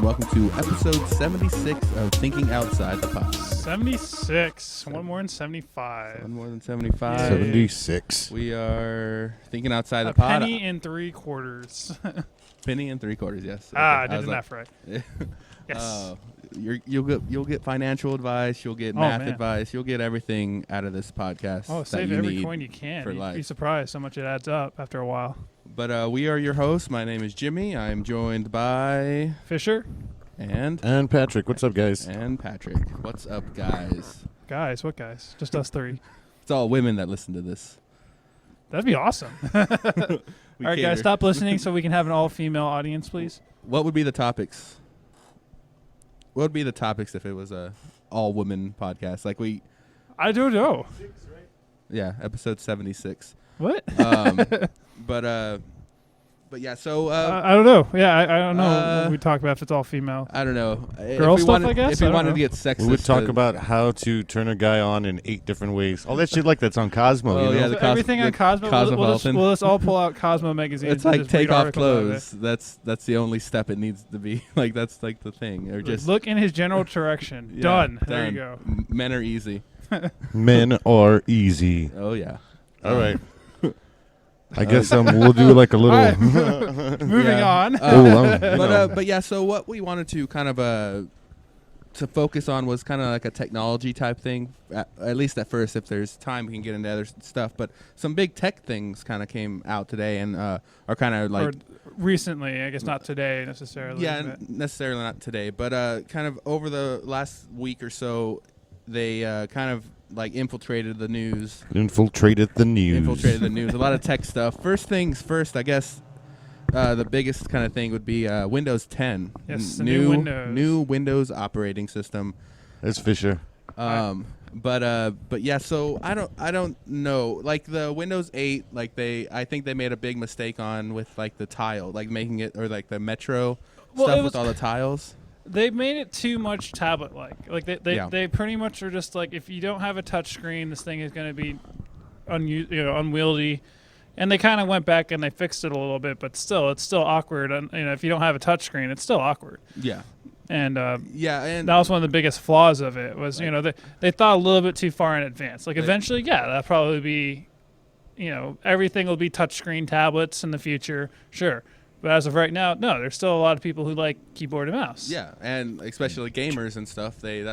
welcome to episode 76 of Thinking Outside the Box. 76. One more than 75. One more than 75. 76. We are thinking outside the A pod. penny and 3/4. Penny and 3/4, yes. I did the math right. Yes. Yes. You'll get financial advice. You'll get math advice. You'll get everything out of this podcast. Oh, save every coin you can. You'd be surprised how much it adds up after a while. But we are your hosts. My name is Jimmy. I'm joined by Fisher. And Patrick. What's up, guys? And Patrick. What's up, guys? Guys, what guys? Just us three. It's all women that listen to this. That'd be awesome. All right, guys, stop listening so we can have an all-female audience, please. What would be the topics? What would be the topics if it was a all-women podcast? I don't know. Yeah, episode 76. What? But yeah, so I don't know. Yeah, I don't know what we talk about if it's all female. I don't know. Girl stuff, I guess? If we wanted to get sexist, we would talk about how to turn a guy on in 8 different ways. All that shit that's on Cosmo. Oh, you know? yeah, Everything on Cosmo. We'll just all pull out Cosmo magazine. It's like take off clothes. That's the only step it needs to be. That's like the thing. Or just look in his general direction. Yeah, Done. There you go. Men are easy. Men are easy. Oh yeah. All right. I guess we'll do like a little. Right. Moving on. But yeah, so what we wanted to kind of to focus on was kind of like a technology type thing. At least at first, if there's time, we can get into other stuff. But some big tech things kind of came out today and are kind of like. Or recently, I guess not today necessarily. Yeah, necessarily not today, but kind of over the last week or so, they kind of like infiltrated the news. Infiltrated the news. A lot of tech stuff. First things first, I guess the biggest kind of thing would be Windows 10. Yes, new Windows. New Windows operating system. That's Fisher. But yeah, so I don't know. Like the Windows 8, I think they made a big mistake on with like the tile, like making it, or like the Metro stuff with all the tiles. They made it too much tablet-like. Like they pretty much are just like, if you don't have a touch screen, this thing is going to be unwieldy. And they kind of went back and they fixed it a little bit, but still, it's still awkward. And if you don't have a touch screen, it's still awkward. Yeah. And and that was one of the biggest flaws of it was, they thought a little bit too far in advance. Like eventually, that'll probably be, everything will be touchscreen tablets in the future. Sure. But as of right now, no, there's still a lot of people who like keyboard and mouse. Yeah, and especially gamers and stuff, they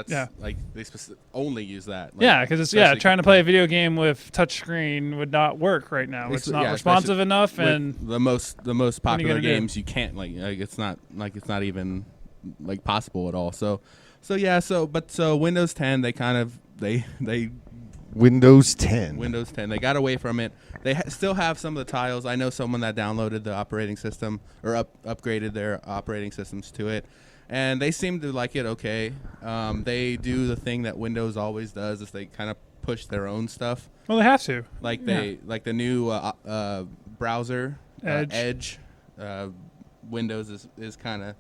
only use that. Because it's trying to play a video game with touchscreen would not work right now. It's not responsive enough, and the most popular games you can't it's not even like possible at all. So Windows 10 they Windows 10. They got away from it. They still have some of the tiles. I know someone that downloaded the operating system or upgraded their operating systems to it, and they seem to like it okay. They do the thing that Windows always does, is they kind of push their own stuff. Well, they have to. Like the new browser, Edge. Windows is kind of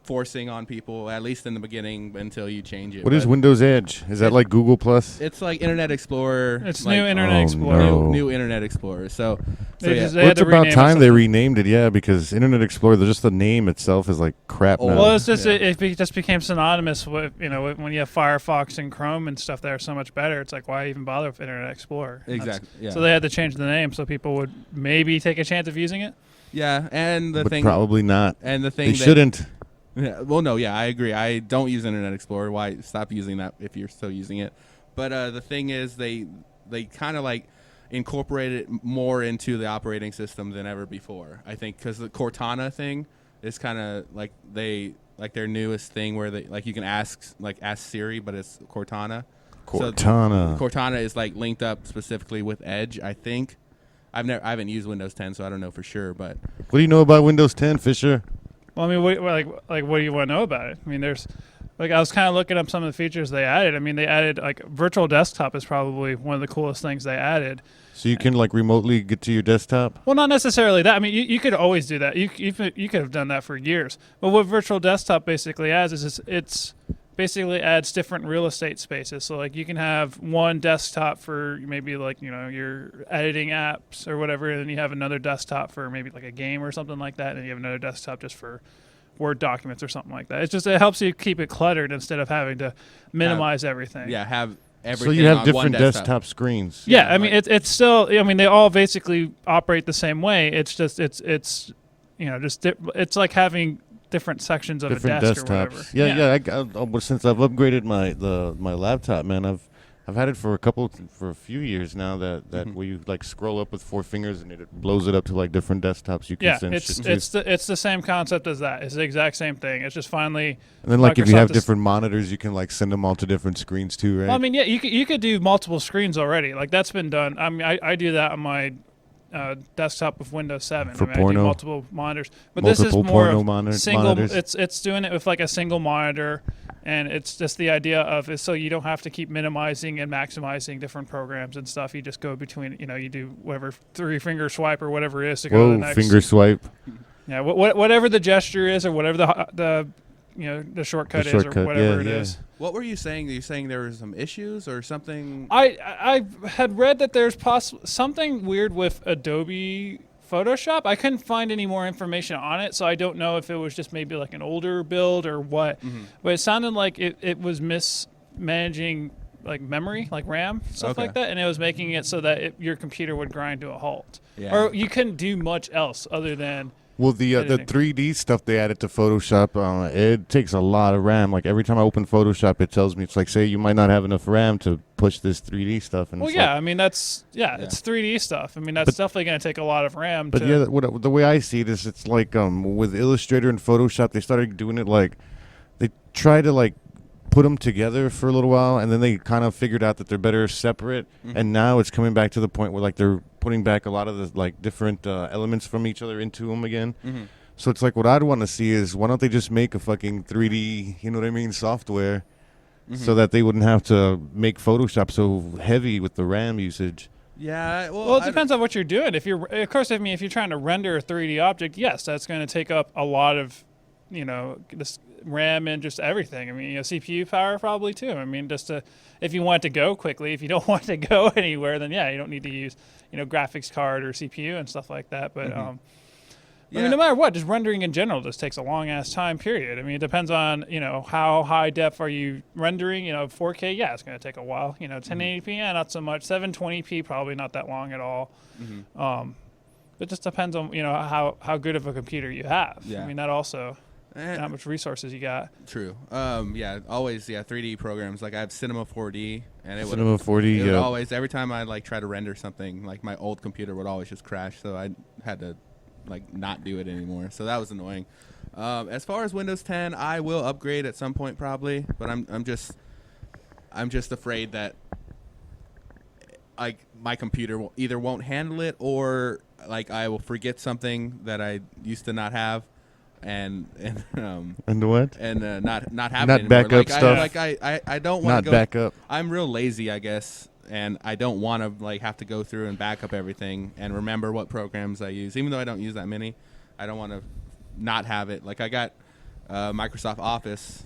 forcing on people, at least in the beginning, until you change it. What is Windows Edge? Is that like Google Plus? It's like Internet Explorer. It's new Internet Explorer. No. New Internet Explorer. So it's about time they renamed it, because Internet Explorer, just the name itself is like crap now. Well, it's just it just became synonymous with, when you have Firefox and Chrome and stuff that are so much better. It's like, why even bother with Internet Explorer? Exactly. Yeah. So they had to change the name so people would maybe take a chance of using it. Yeah, and but probably not. And the thing they shouldn't. Yeah, well, no, I agree. I don't use Internet Explorer. Why stop using that if you're still using it? But the thing is, they kind of like incorporated it more into the operating system than ever before. I think because the Cortana thing is kind of like their newest thing where they you can ask Siri, but it's Cortana. Cortana. So Cortana is linked up specifically with Edge. I think I haven't used Windows 10, so I don't know for sure. But what do you know about Windows 10, Fisher? Well, I mean, what do you want to know about it? I mean, there's, I was kind of looking up some of the features they added. I mean, they added, virtual desktop is probably one of the coolest things they added. So you can, remotely get to your desktop? Well, not necessarily that. I mean, you could always do that. You could have done that for years. But what virtual desktop basically adds is it's basically adds different real estate spaces. So you can have one desktop for maybe your editing apps or whatever, and then you have another desktop for maybe a game or something like that, and you have another desktop just for Word documents or something like that. It helps you keep it cluttered instead of having to minimize everything. Yeah, have everything. So you have on different one desktop screens. Yeah, I mean it's still. I mean they all basically operate the same way. It's just it's like having different sections of different a desk desktops. or whatever. Yeah. Since I've upgraded my laptop, man, I've had it for a few years now. That where you like scroll up with 4 fingers and it blows it up to like different desktops you can send shit to. It's the same concept as that. It's the exact same thing. It's just finally. And then like if you have different monitors, you can like send them all to different screens too, right? Well, I mean, yeah, you could do multiple screens already. Like that's been done. I mean, I do that on my desktop with Windows 7. For I porno. do multiple monitors, but Multiple this is more porno of single. monitors. It's doing it with like a single monitor, and it's just the idea of it so you don't have to keep minimizing and maximizing different programs and stuff. You just go between. You do whatever 3-finger swipe or whatever it is to go to the next. Finger swipe. Yeah, whatever the gesture is or whatever the shortcut is or whatever it is. What were you saying? Are you saying there were some issues or something? I had read that there's something weird with Adobe Photoshop. I couldn't find any more information on it, so I don't know if it was just maybe like an older build or what. But it sounded like it was mismanaging like memory, like RAM, stuff like that, and it was making it so that your computer would grind to a halt. Yeah. Or you couldn't do much else other than... Well, the 3D stuff they added to Photoshop, it takes a lot of RAM. Like every time I open Photoshop, it tells me, it's like, say you might not have enough RAM to push this 3D stuff. And I mean, it's 3D stuff. I mean, that's definitely going to take a lot of RAM. But the way I see it is, it's like with Illustrator and Photoshop, they started doing it like, they try to like put them together for a little while, and then they kind of figured out that they're better separate. And now it's coming back to the point where like they're putting back a lot of the like different elements from each other into them again. So it's like what I'd want to see is why don't they just make a fucking 3D, you know what I mean, software, so that they wouldn't have to make Photoshop so heavy with the RAM usage. Yeah, well, it depends on what you're doing. If you're trying to render a 3D object, yes, that's going to take up a lot of, this RAM and just everything. I mean, CPU power probably too. I mean, if you want to go quickly, if you don't want to go anywhere, then you don't need to use, graphics card or CPU and stuff like that. But I mean, no matter what, just rendering in general just takes a long ass time period. I mean, it depends on, how high depth are you rendering, 4K, it's going to take a while, 1080p, not so much, 720p, probably not that long at all. It just depends on, how good of a computer you have. I mean, that also... how much resources you got. True. Always 3D programs. Like I have Cinema 4D, and it would always, every time I like try to render something, like my old computer would always just crash, so I had to like not do it anymore. So that was annoying. As far as Windows 10, I will upgrade at some point probably, but I'm just afraid that like my computer won't handle it, or like I will forget something that I used to not have. And what? And not have not it backup like, stuff. I don't want to go back up. I'm real lazy, I guess, and I don't want to like have to go through and back up everything and remember what programs I use. Even though I don't use that many, I don't want to not have it. Like I got Microsoft Office,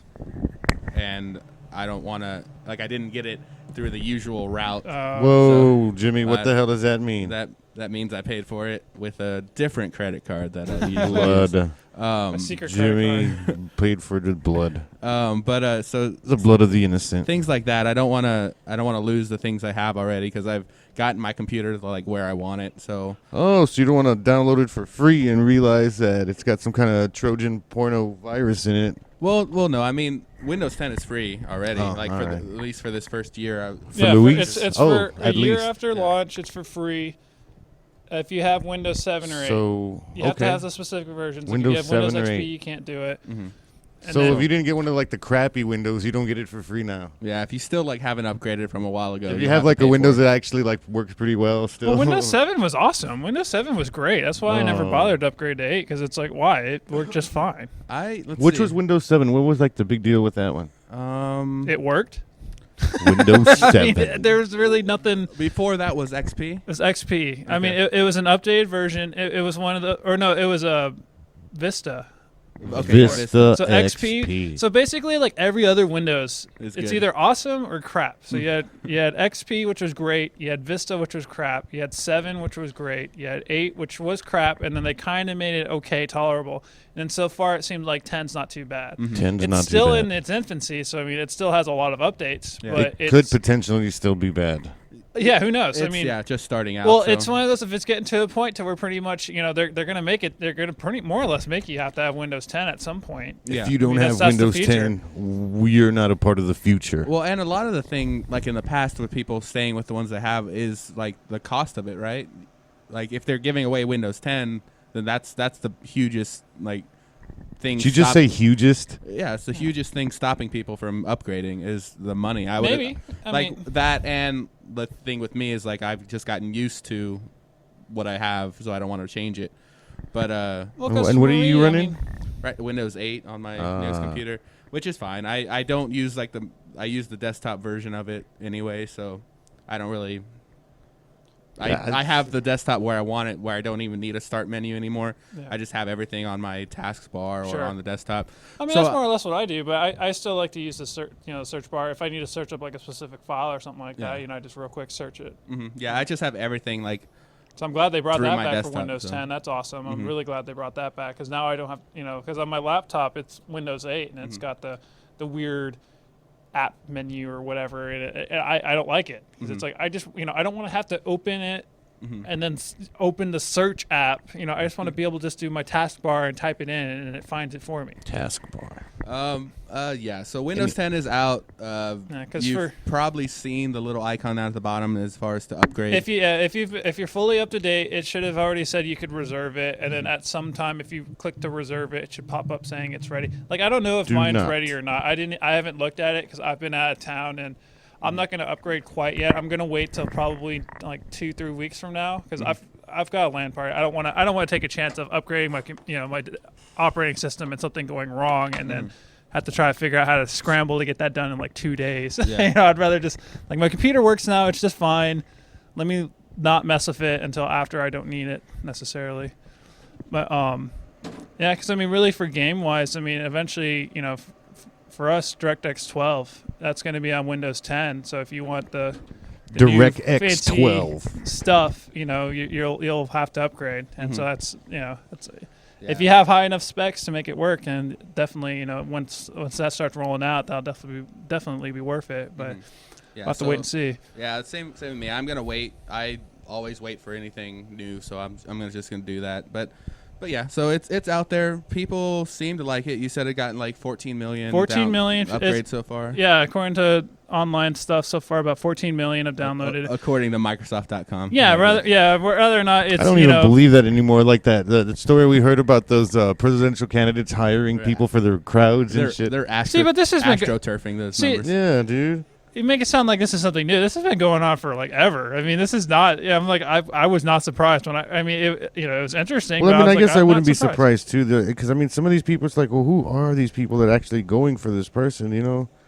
and I don't want to I didn't get it through the usual route. Whoa, so, Jimmy, what the hell does that mean? That means I paid for it with a different credit card that I usually use. A secret Jimmy credit card. paid for the blood. So the blood of the innocent. Things like that. I don't want to lose the things I have already because I've gotten my computer to like where I want it. So so you don't want to download it for free and realize that it's got some kind of Trojan porno virus in it. Well, no. I mean, Windows 10 is free already. At least for this first year. It's for a year after launch. It's for free. If you have Windows 7 or 8, you have to have the specific versions. Windows if you have 7 Windows or XP, 8. you can't do it. So if you didn't get one of like the crappy Windows, you don't get it for free now. Yeah, if you still like haven't upgraded from a while ago. If you have like a Windows that actually like works pretty well still. Well, Windows 7 was awesome. Windows 7 was great. That's why I never bothered to upgrade to 8 because it's like, why? It worked just fine. Which was Windows 7? What was like the big deal with that one? It worked. Windows 7. I mean, there was really nothing. Before that was XP? It was XP. Okay. I mean, it was an updated version. It was one of the... Or no, it was a Vista. Okay, Vista So XP. So basically, like every other Windows, it's either awesome or crap. So you had XP, which was great. You had Vista, which was crap. You had 7, which was great. You had 8, which was crap, and then they kind of made it okay, tolerable. And then so far, it seems like 10's not too bad. 10's not too bad. It's still in its infancy, so I mean, it still has a lot of updates. Yeah. But It could potentially still be bad. Yeah, who knows? It's, I mean, just starting out. Well, so. it's one of those. If it's getting to a point to where pretty much, they're going to make it. They're going to pretty more or less make you have to have Windows 10 at some point. Yeah. If you don't have that's Windows 10, we're not a part of the future. Well, and a lot of the thing, like in the past, with people staying with the ones they have, is like the cost of it, right? Like if they're giving away Windows 10, then that's the hugest thing. Did you just say hugest? Yeah, it's the hugest thing stopping people from upgrading is the money. I would Maybe. I mean, that, and the thing with me is like I've just gotten used to what I have, so I don't want to change it. But and what are you running? Right, Windows 8 on my newest computer, which is fine. I don't use I use the desktop version of it anyway, so I don't really. I have the desktop where I want it, where I don't even need a start menu anymore. Yeah. I just have everything on my taskbar or on the desktop. I mean, that's more or less what I do, but I still like to use the search bar. If I need to search up like a specific file or something like that, I just real quick search it. Mm-hmm. Yeah, I just have everything So I'm glad they brought that back desktop, for Windows 10. That's awesome. I'm really glad they brought that back because now I don't have, because on my laptop it's Windows 8 and it's got the weird app menu or whatever. I don't like it because it's like I just I don't want to have to open it and then open the search app. I just want to be able to just do my taskbar and type it in and it finds it for me. Taskbar. Yeah. So Windows 10 is out. You've probably seen the little icon down at the bottom as far as to upgrade. If you're fully up to date, it should have already said you could reserve it, and then at some time, if you click to reserve it, it should pop up saying it's ready. Like I don't know if mine's ready or not. I haven't looked at it because I've been out of town and I'm not going to upgrade quite yet. I'm going to wait till probably like 2-3 weeks from now because I've got a LAN party. I don't want to take a chance of upgrading my operating system and something going wrong and then have to try to figure out how to scramble to get that done in like 2 days. Yeah. I'd rather just my computer works now. It's just fine. Let me not mess with it until after I don't need it necessarily. But yeah, because really for game wise, eventually for us DirectX 12 that's going to be on Windows 10. So if you want the DirectX 12 stuff, you'll have to upgrade, and so that's if you have high enough specs to make it work, and definitely once that starts rolling out, that'll definitely be worth it. But we'll have to wait and see. Yeah, same with me. I'm gonna wait. I always wait for anything new, so I'm just gonna do that. But yeah, so it's out there. People seem to like it. You said it gotten like 14 million upgrades so far. Yeah, according to online stuff so far, about 14 million have downloaded. According to Microsoft.com. Yeah, whether or not it's. I don't even believe that anymore. Like that, the story we heard about those presidential candidates hiring people for their crowds and shit. They're astroturfing those numbers. Yeah, dude. You make it sound like this is something new. This has been going on for like ever. This is not. Yeah, I'm like I was not surprised when it was interesting. Well, I guess I wouldn't be surprised too, because some of these people, it's like, well, who are these people that are actually going for this person?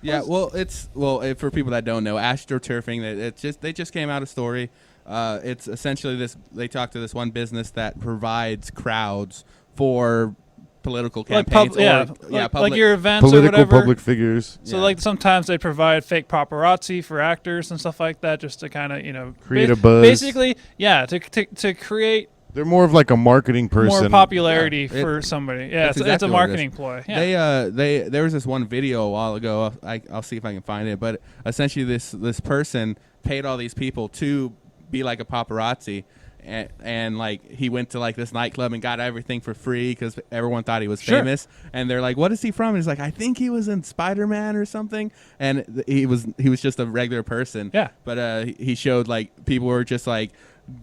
Yeah, for people that don't know, astroturfing. They just came out a story. It's essentially this. They talked to this one business that provides crowds for political campaigns, like your events political or whatever. Public figures. So sometimes they provide fake paparazzi for actors and stuff like that, just to kind of create a buzz. Basically, to create. They're more of like a marketing person. More popularity for somebody. Yeah, it's a marketing ploy. Yeah. There was this one video a while ago. I'll see if I can find it, but essentially this person paid all these people to be like a paparazzi. And he went to this nightclub and got everything for free because everyone thought he was famous. And they're like, "What is he from?" And he's like, "I think he was in Spider-Man or something." And he was just a regular person. Yeah. But he showed people were just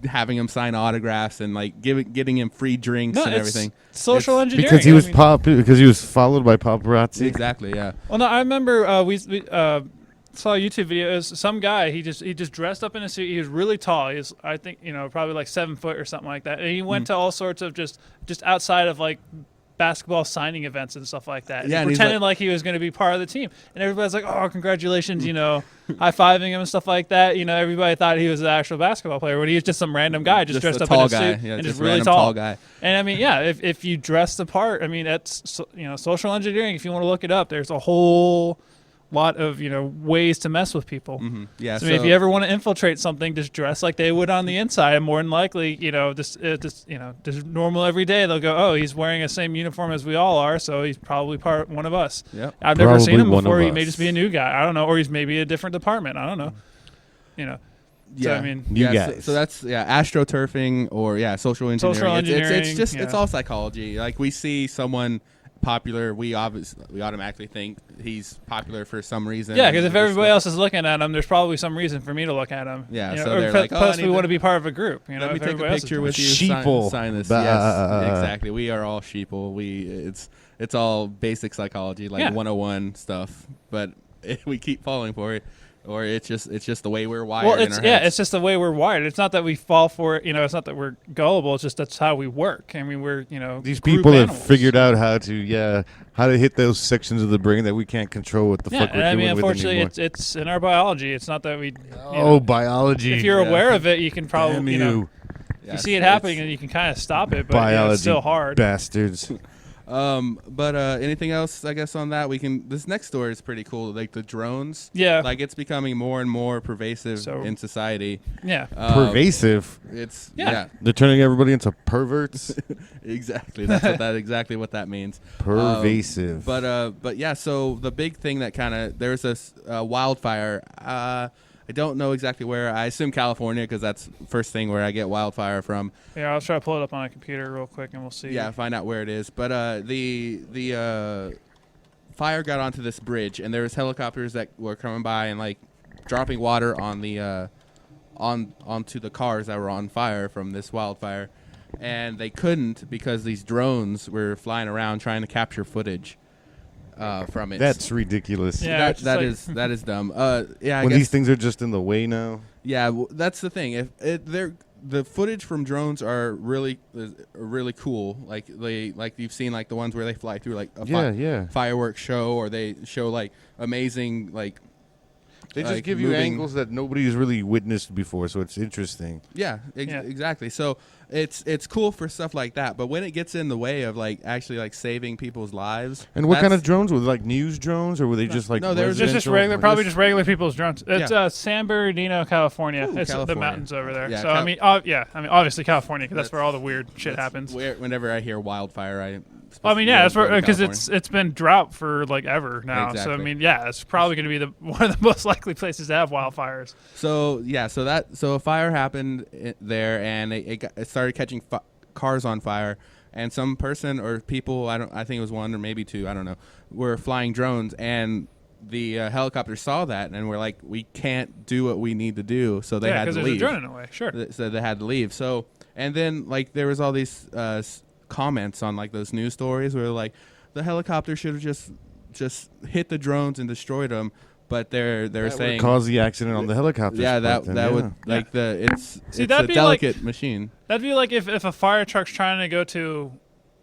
having him sign autographs and getting him free drinks and everything. Social engineering because he was because he was followed by paparazzi. Exactly. Yeah. Well, no, I remember we saw a YouTube video. Some guy he just dressed up in a suit. He was really tall. He was, I think, probably 7 foot or something like that. And he went to all sorts of just outside of basketball signing events and stuff like that. Yeah, and pretending like he was going to be part of the team. And everybody's like, oh, congratulations, high-fiving him and stuff like that. Everybody thought he was an actual basketball player when he was just some random guy just dressed up in a suit and just really tall guy. And I mean, yeah, if you dress the part, I mean, that's, social engineering, if you want to look it up, there's a whole lot of ways to mess with people. Yeah, so I mean, if you ever want to infiltrate something, just dress like they would on the inside. And more than likely, just normal every day, they'll go, oh, he's wearing the same uniform as we all are, so he's probably one of us. Yep. I've never seen him before. He may just be a new guy. I don't know, or he's maybe a different department. I don't know. Yeah, so, I mean, so that's astroturfing or social engineering. It's all psychology. Like we see someone popular, we automatically think he's popular for some reason. Yeah, because if everybody else is looking at him, there's probably some reason for me to look at him. Yeah, so they're like, plus we want to be part of a group. Let me take a picture with you. Sheeple. Sign this. Yes, exactly. We are all sheeple. It's all basic psychology, like 101 stuff, but we keep falling for it. Or it's just the way we're wired. Well, in our heads. It's just the way we're wired. It's not that we fall for it. It's not that we're gullible. It's just that's how we work. I mean, we're these people have figured out how to hit those sections of the brain that we can't control what the fuck we're doing. I mean, unfortunately, it's in our biology. It's not that we. Biology. If you're aware of it, you can probably you see it happening and you can kind of stop it. But biology, it's still hard. Bastards. But anything else, I guess, on that? This next story is pretty cool. Like the drones. Yeah. Like it's becoming more and more pervasive in society. Yeah. Pervasive. It's They're turning everybody into perverts. Exactly. That's exactly what that means. Pervasive. But yeah. So the big thing that there's this wildfire. I don't know exactly where. I assume California because that's the first thing where I get wildfire from. Yeah, I'll try to pull it up on my computer real quick and we'll see. Yeah, find out where it is. But the fire got onto this bridge, and there was helicopters that were coming by and like dropping water on the onto the cars that were on fire from this wildfire, and they couldn't because these drones were flying around trying to capture footage. From it. That's ridiculous. Yeah, that is dumb. When these things are just in the way now. Yeah, that's the thing. The footage from drones are really cool. Like you've seen like the ones where they fly through like a fireworks show, or they show like amazing like. They just give you angles that nobody's really witnessed before, so it's interesting. Yeah, exactly. So it's cool for stuff like that, but when it gets in the way of like actually like saving people's lives. And what kind of drones? Were they like news drones, or were they just like no? They were just regular, probably just regular people's drones. It's San Bernardino, California. It's California. The mountains over there. Yeah, so I mean, obviously California, because that's where all the weird shit happens. Whenever I hear wildfire, that's where because it's been drought for like ever now. Exactly. So I mean, it's probably going to be one of the most likely places to have wildfires. So a fire happened there, and it started catching cars on fire, and some person or people, I think it was one or maybe two, I don't know, were flying drones, and the helicopter saw that and were like, we can't do what we need to do, so they had to leave. Because there's a drone in the way, sure. So they had to leave. So and then like there was all these comments on like those news stories where like the helicopter should have just hit the drones and destroyed them, but they're saying cause the accident on the helicopter. Yeah, that would like it's a delicate machine. That'd be like if a fire truck's trying to go to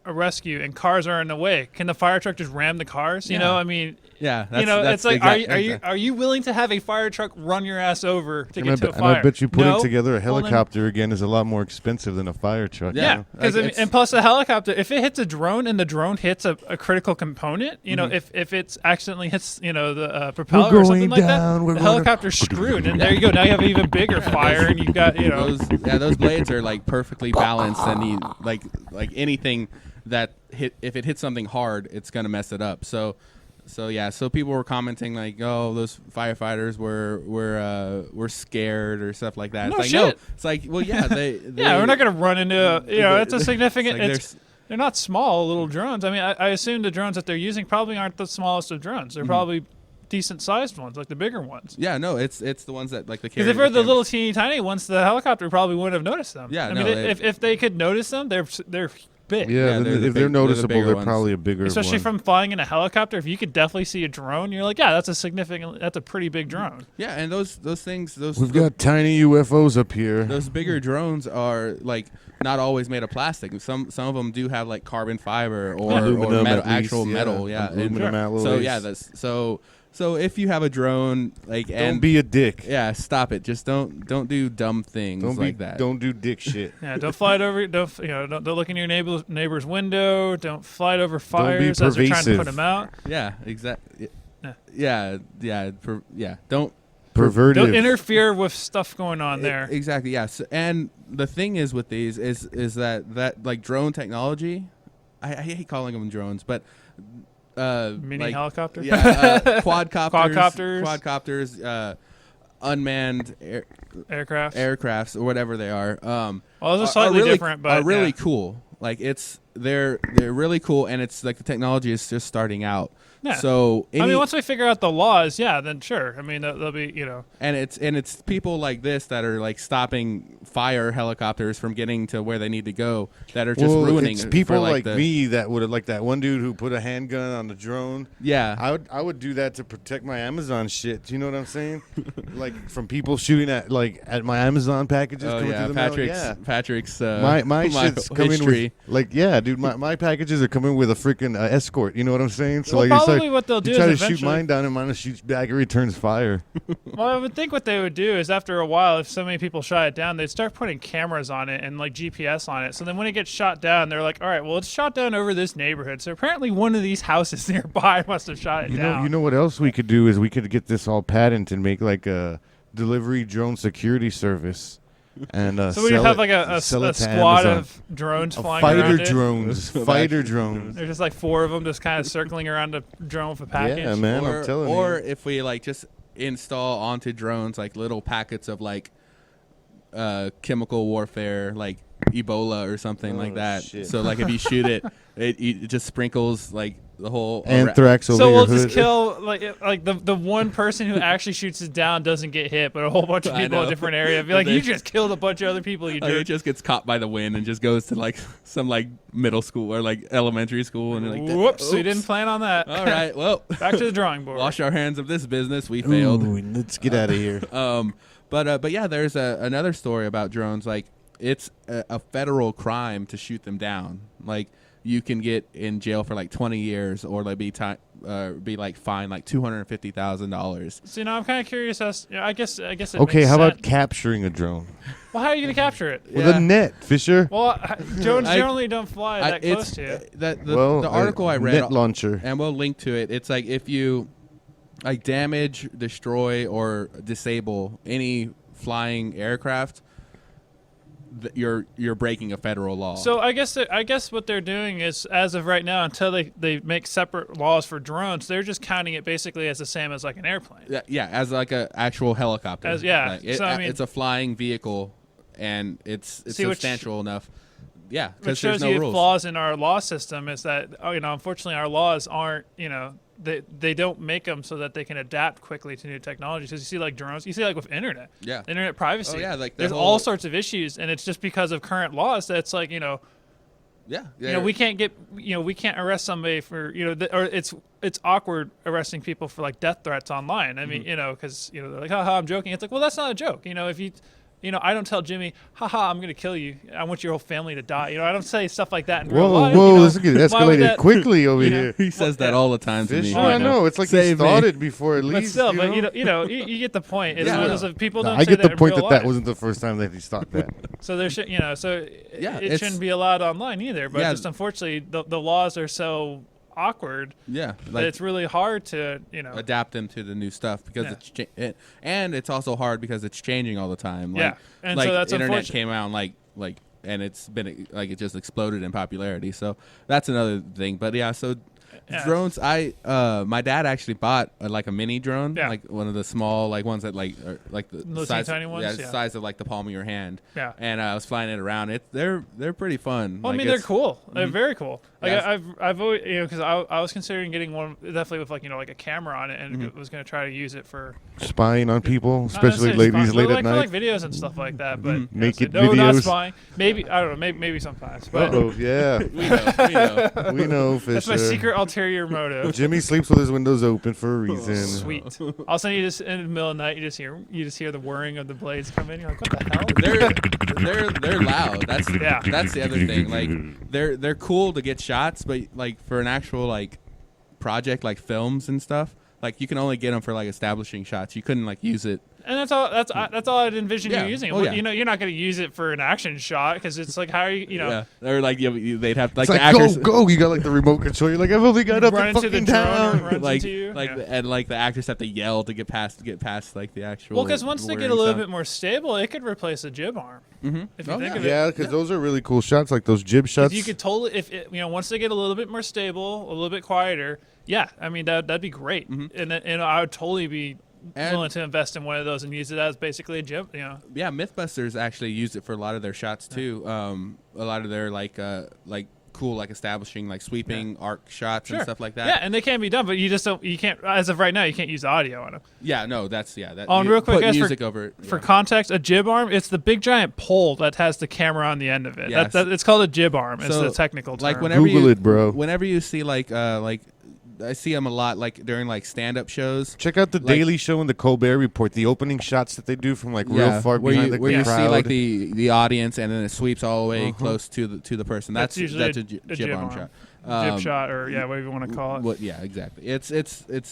a rescue and cars are in the way. Can the fire truck just ram the cars? You know, I mean, it's like, are you willing to have a fire truck run your ass over to get to a fire? And I bet you putting together a helicopter again is a lot more expensive than a fire truck. Yeah, because and plus the helicopter, if it hits a drone and the drone hits a critical component, if it accidentally hits the propeller or something like that, the helicopter's screwed. And there you go. Now you have an even bigger fire, and you've got those blades are like perfectly balanced, and you like anything that if it hits something hard, it's gonna mess it up. So people were commenting like, "Oh, those firefighters were scared" or stuff like that. No it's like shit. no, it's like well, yeah, they we're not gonna run into it's a significant. They're not small little drones. I mean, I assume the drones that they're using probably aren't the smallest of drones. They're probably decent sized ones, like the bigger ones. Yeah, no, it's the ones that like the. Because if they're the little teeny tiny ones, the helicopter probably wouldn't have noticed them. Yeah, I mean, if they could notice them, they're big. Yeah, if they're noticeable, they're probably a bigger Especially one. from flying in a helicopter. If you could definitely see a drone, you're like, yeah, that's a pretty big drone. Yeah, and those things, we've got tiny UFOs up here. Those bigger drones are like not always made of plastic. Some of them do have like carbon fiber or metal, actual metal. Yeah, aluminum alloys. So yeah, so if you have a drone, like, don't be a dick. Yeah, stop it. Just don't do dumb things like that. Don't do dick shit. Yeah, don't fly it over. Don't look in your neighbor's window. Don't fly it over fires as they're trying to put them out. Yeah, exactly. Yeah. Don't perverted. Don't interfere with stuff going on there. Exactly. Yeah. So, and the thing is with these is that like drone technology, I hate calling them drones, but mini helicopter, quadcopters, unmanned aircrafts or whatever they are. Well, those are slightly really, different, but are really cool. Like they're really cool, and it's like the technology is just starting out. Yeah. So once we figure out the laws, then sure. I mean, they'll be, And it's people like this that are like stopping fire helicopters from getting to where they need to go that are just ruining. It's people like me that would have, like that one dude who put a handgun on the drone. Yeah. I would do that to protect my Amazon shit. Do you know what I'm saying? Like from people shooting at my Amazon packages coming through the mail. Patrick's my shit's coming with dude. My packages are coming with a freaking escort. You know what I'm saying? So probably what they'll do is try to shoot mine down and mine shoots back and returns fire. Well, I would think what they would do is after a while, if so many people shot it down, they'd start putting cameras on it and like GPS on it. So then when it gets shot down, they're like, all right, well, it's shot down over this neighborhood. So apparently one of these houses nearby must have shot it down. You know what else we could do is we could get this all patented and make like a delivery drone security service. And so we have like a squad of drones flying around fighter drones. There's just like 4 of them just kind of circling around a drone with a package. Yeah, man, I'm telling you. Or if we like just install onto drones like little packets of like chemical warfare, like Ebola or something like that. Shit. So like if you shoot it, it just sprinkles like the whole anthrax over so your we'll hood. just kill like the one person who actually shoots it down doesn't get hit, but a whole bunch of people in a different area be like, you just killed a bunch of other people. You jerk. It just gets caught by the wind and just goes to like some like middle school or like elementary school and like whoops, we didn't plan on that. All right, well, back to the drawing board. Wash our hands of this business. We failed. Let's get out of here. But yeah, there's another story about drones. Like it's a federal crime to shoot them down. Like you can get in jail for like 20 years or like be like fined like $250,000. So I'm kind of curious as I guess it makes how about sense. Capturing a drone? Well, how are you going to capture it? With a net, Fisher. Well, drones generally don't fly that close to you. The article I read, net launcher, and we'll link to it. It's like if you like damage, destroy, or disable any flying aircraft, you're breaking a federal law. So I guess what they're doing is, as of right now, until they make separate laws for drones, they're just counting it basically as the same as like an airplane. Yeah, as like a actual helicopter. It's a flying vehicle, and it's substantial enough. Yeah, because there's no rules. What shows you flaws in our law system is that unfortunately our laws aren't they don't make them so that they can adapt quickly to new technologies. Because you see like drones, you see like with internet, internet privacy. Oh yeah, like there's all sorts of issues, and it's just because of current laws that it's like we can't arrest somebody for or it's awkward arresting people for like death threats online. I mean because they're like haha I'm joking. It's like well that's not a joke. If you I don't tell Jimmy, haha, I'm going to kill you. I want your whole family to die. I don't say stuff like that in real life. Whoa, this is getting escalated quickly over here. He says that all the time to me. I know. It's like he thought it before at least. But still, you get the point. It's one of those people don't I say get the that point in real that life. wasn't the first time that he thought that. So there should, it shouldn't be allowed online either. But just unfortunately, the laws are so awkward. Yeah, that it's really hard to adapt them to the new stuff because and it's also hard because it's changing all the time. And like so that's internet came out and it's been like it just exploded in popularity. So that's another thing. But yeah, so Drones. My dad actually bought like a mini drone, like one of the small like ones that like are like the size, tiny ones, the size of like the palm of your hand. Yeah. And I was flying it around. They're pretty fun. Well, like, I mean, they're cool. They're very cool. Like Yes. I've always, because I was considering getting one definitely with like like a camera on it, and was going to try to use it for spying on people, not especially necessarily ladies spying, late but at like, night. for like videos and stuff like that. But Naked no, not videos. spying. Maybe I don't know. Maybe sometimes. But Oh yeah, we know. we know, Fisher. that's my secret ulterior motive. Jimmy sleeps with his windows open for a reason. Sweet. All of a sudden, you just in the middle of the night, you just hear the whirring of the blades come in. You're like, what the hell? They're loud. That's the other thing. Like they're cool to get shots, but like for an actual like project like films and stuff, like you can only get them for like establishing shots. You couldn't like use it. And that's all I'd envision you using it. Oh, yeah. You're not going to use it for an action shot because it's like how are you Yeah. Or like they'd have like It's the like actors go. You got like the remote control. You're like, I've only got up run and into the fucking drone down. or runs like into you. and like the actors have to yell to get past like the actual. Well, because once they get a little bit more stable, it could replace a jib arm. Mm-hmm. If you think of Yeah, because those are really cool shots, like those jib shots. you could totally, once they get a little bit more stable, a little bit quieter, I mean that'd be great, and I would totally be willing to invest in one of those and use it as basically a jib. Yeah, MythBusters actually used it for a lot of their shots too. A lot of their like cool like establishing like sweeping arc shots and stuff like that. Yeah, and they can be done, but you can't as of right now you can't use audio on them. Yeah, no, that's that. On real quick, put guys, music over it. For context, a jib arm, it's the big giant pole that has the camera on the end of it. Yes. It's called a jib arm. It's So, the technical term. Like whenever Google it, bro. Whenever you see like I see them a lot like during like stand-up shows. Check out the Daily Show and the Colbert Report. The opening shots that they do from like real far behind the where you crowd. see like the audience and then it sweeps all the way close to the person. That's usually a jib arm shot. Jib shot, or whatever you want to call it. Yeah, exactly. It's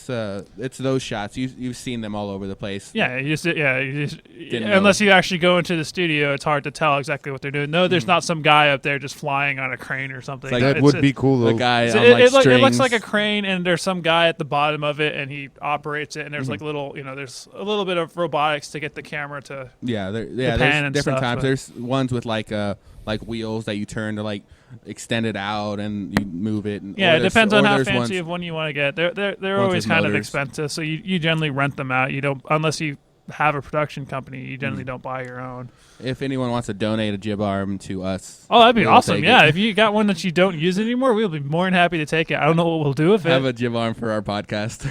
those shots. You've seen them all over the place. Yeah, unless you actually go into the studio, it's hard to tell exactly what they're doing. No, there's not some guy up there just flying on a crane or something. Like, that would be cool though. A guy So on like it strings. looks like a crane, and there's some guy at the bottom of it, and he operates it, and there's like little, there's a little bit of robotics to get the camera to. There's pan and different stuff, types. but- There's ones with like wheels that you turn to like extend it out and you move it. And, Yeah, it depends on how fancy ones, of one you want to get. They're ones always with kind of motors. expensive, so you generally rent them out. You don't, unless you have a production company, you generally don't buy your own. If anyone wants to donate a jib arm to us, Oh, that'd be we'll awesome. take Yeah, it. if you got one that you don't use anymore, we'll be more than happy to take it. I don't know what we'll do with have it. a jib arm for our podcast.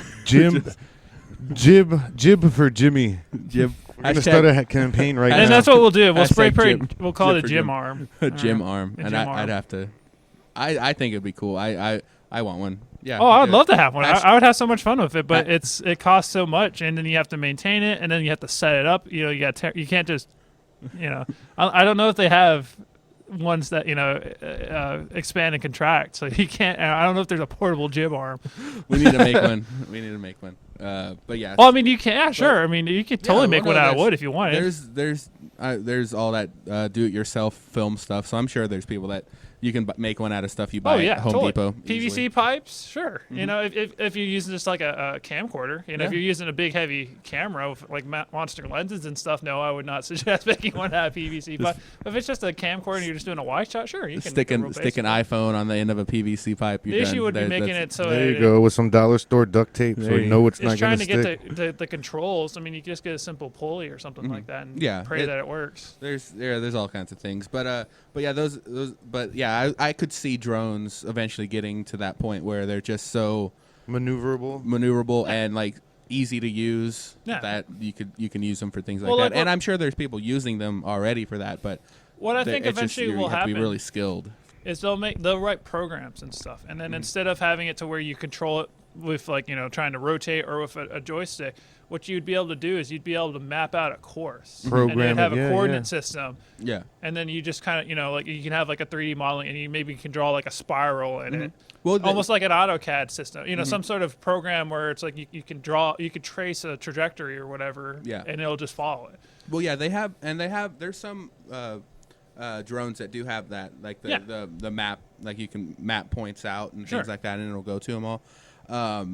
Jib for Jimmy. Jib. We're gonna start a campaign right now. And that's what we'll do. We'll spray Hashtag paint. Jim. We'll call Jib it a for gym Jim. arm. A gym arm, A and gym I'd arm. have to. I think it'd be cool. I want one. Yeah. Oh, I'd yeah. love to have one. Hash- I would have so much fun with it, but it costs so much, and then you have to maintain it, and then you have to set it up. You can't just, I don't know if they have ones that expand and contract, so you can't. I don't know if there's a portable jib arm. We need to make one. But yeah. Well, I mean, you can. Yeah, sure. I mean, you could totally make one out of wood if you wanted. There's all that do-it-yourself film stuff. So I'm sure there's people that you can make one out of stuff you buy at Home Depot. PVC easily. pipes, sure. If you're using just like a camcorder, if you're using a big heavy camera with like monster lenses and stuff, no, I would not suggest making one out of PVC. But if it's just a camcorder and you're just doing a wide shot, sure, you can stick an iPhone on the end of a PVC pipe. The issue would be making it so there you go with some dollar store duct tape, so you know it's not it's going trying to to stick. get the controls. I mean, you just get a simple pulley or something like that, and pray that it works. There's all kinds of things, but I could see drones eventually getting to that point where they're just so maneuverable and like easy to use that you can use them for things like that. And I'm sure there's people using them already for that, but what I think eventually will happen to be really skilled. Is they'll write programs and stuff, and then instead of having it to where you control it with trying to rotate or with a joystick, what you'd be able to do is you'd be able to map out a course and then have a coordinate system. Yeah. And then you just kind of like you can have like a 3D modeling, and you maybe can draw like a spiral in it. Well, almost like an AutoCAD system, some sort of program where it's like you can trace a trajectory or whatever, and it'll just follow it. Well, yeah, there's some drones that do have that, like the map, like you can map points out and things like that, and it'll go to them all.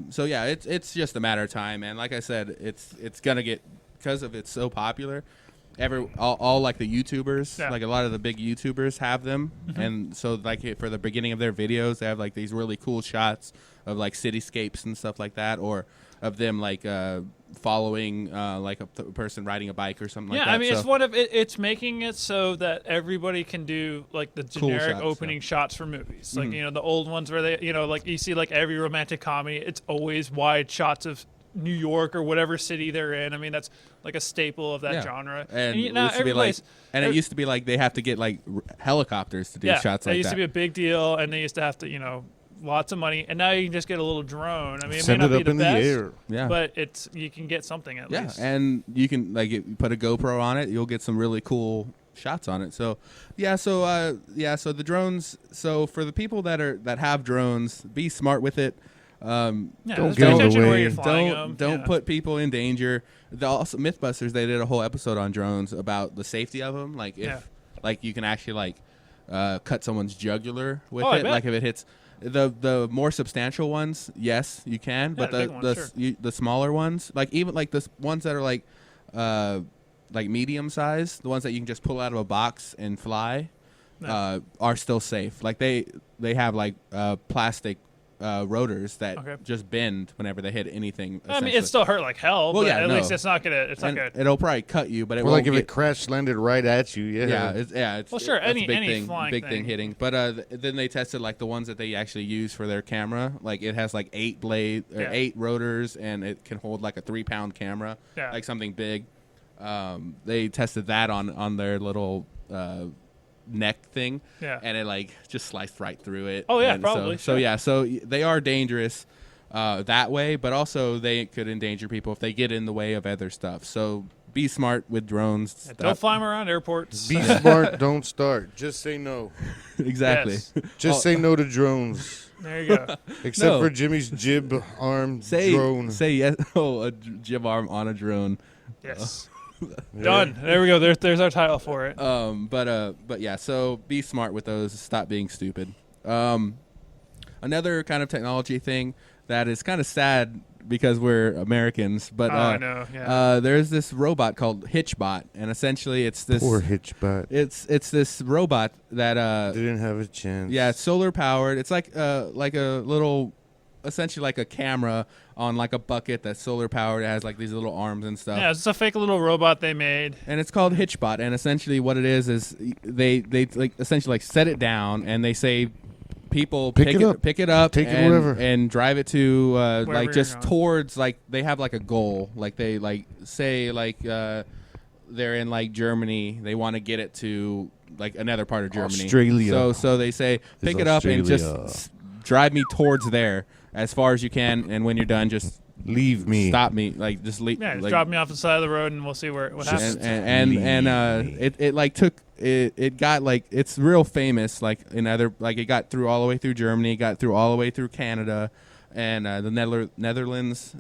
So yeah, it's just a matter of time, and like I said, it's gonna get, because of it's so popular. all like the YouTubers, Yeah. like a lot of the big YouTubers have them, and so like for the beginning of their videos, they have like these really cool shots of like cityscapes and stuff like that, or of them like following like a person riding a bike or something like that. Yeah, I mean, it's one of it's making it so that everybody can do like the Cool generic shots, opening shots for movies, like the old ones where they like you see like every romantic comedy, it's always wide shots of New York or whatever city they're in. I mean, that's like a staple of that genre. And you know, it used to be like they have to get like helicopters to do shots like that. It used to be a big deal, and they used to have to, lots of money. And now you can just get a little drone. I mean, Send it may it not up be the in best, the air. but you can get something at least. Yeah, and you can you put a GoPro on it, you'll get some really cool shots on it. So so the drones. So for the people that have drones, be smart with it. Don't just get pay in the attention to where way. you're flying them. Don't put people in danger. Also, MythBusters, they did a whole episode on drones about the safety of them. Like if like you can actually like cut someone's jugular with it. Like if it hits the more substantial ones, yes, you can. But the smaller ones, like even like the ones that are like medium size, the ones that you can just pull out of a box and fly, are still safe. Like they have like plastic rotors that just bend whenever they hit anything. I mean, it still hurt like hell, but at least it's not gonna. It's not gonna. It'll probably cut you, but it Well, won't like if it crash landed right at you, it's well, sure, that's any big thing hitting. But then they tested like the ones that they actually use for their camera. Like it has like 8 rotors, and it can hold like a 3-pound camera, like something big. They tested that on their little neck thing, and it like just sliced right through it. Oh yeah, and probably. So they are dangerous that way, but also they could endanger people if they get in the way of other stuff. So be smart with drones. Don't fly them around airports. Be smart, don't start. Just say no. Exactly. Yes. Just say no to drones. There you go. Except for Jimmy's jib arm drone. Say yes. Oh, a jib arm on a drone. Yes. Done. There we go. There's our title for it. But yeah. So be smart with those. Stop being stupid. Another kind of technology thing that is kind of sad because we're Americans, but I know. Yeah. there's this robot called Hitchbot, and essentially it's this Poor Hitchbot. It's this robot that didn't have a chance. Yeah, it's solar powered. It's like a little, essentially like a camera on like a bucket that's solar powered. It has like these little arms and stuff. Yeah, it's a fake little robot they made. And it's called Hitchbot. And essentially what it is they like essentially like set it down, and they say people pick it up, take it wherever, and drive it to like just going. towards, like they have like a goal. Like they like say like they're in like Germany. They want to get it to like another part of Germany. Australia. So they say pick it up and just drive me towards there as far as you can, and when you're done, just leave me. Stop me. Like just leave. Yeah, just like, drop me off the side of the road, and we'll see what happens. It like took it got like, it's real famous like in other, like it got through all the way through Germany, got through all the way through Canada, and the Netherlands,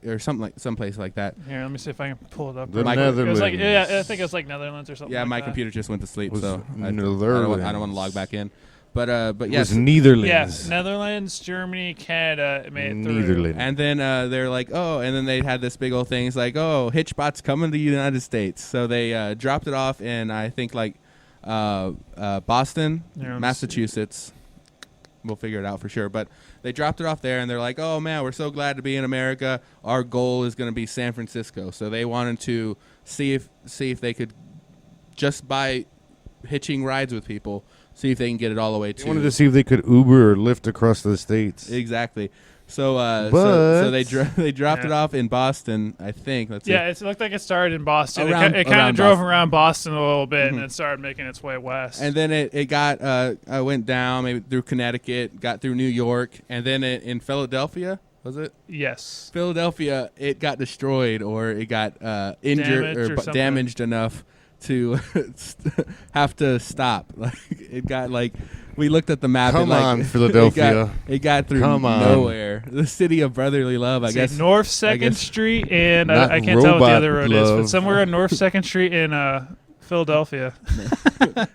or someplace like that. Here, let me see if I can pull it up. The Netherlands. It was like, I think it's like Netherlands or something. Yeah, like my that. computer just went to sleep, so I don't Netherlands. want to log back in. But It yes, was Netherlands. Yes, Netherlands, Germany, Canada. It made it through. Netherlands. and then they're like, oh, and then they had this big old thing. It's like, oh, Hitchbot's coming to the United States. So they dropped it off in, I think, like Boston, Massachusetts. We'll figure it out for sure. But they dropped it off there, and they're like, oh, man, we're so glad to be in America. Our goal is going to be San Francisco. So they wanted to see if they could, just by hitching rides with people, see if they can get it all the way to. They wanted to see if they could Uber or Lyft across the states. Exactly. So they dropped it off in Boston, I think. It looked like it started in Boston. It kind of drove around Boston a little bit, and it started making its way west. And then it went down maybe through Connecticut, got through New York, and then in Philadelphia, was it? Yes. Philadelphia, it got destroyed, or it got injured or damaged enough to have to stop. Like it got like, we looked at the map. Come on, Philadelphia. It got through nowhere. The city of brotherly love, I guess. North 2nd Street and I can't tell what the other road is, but somewhere on North 2nd Street in Philadelphia.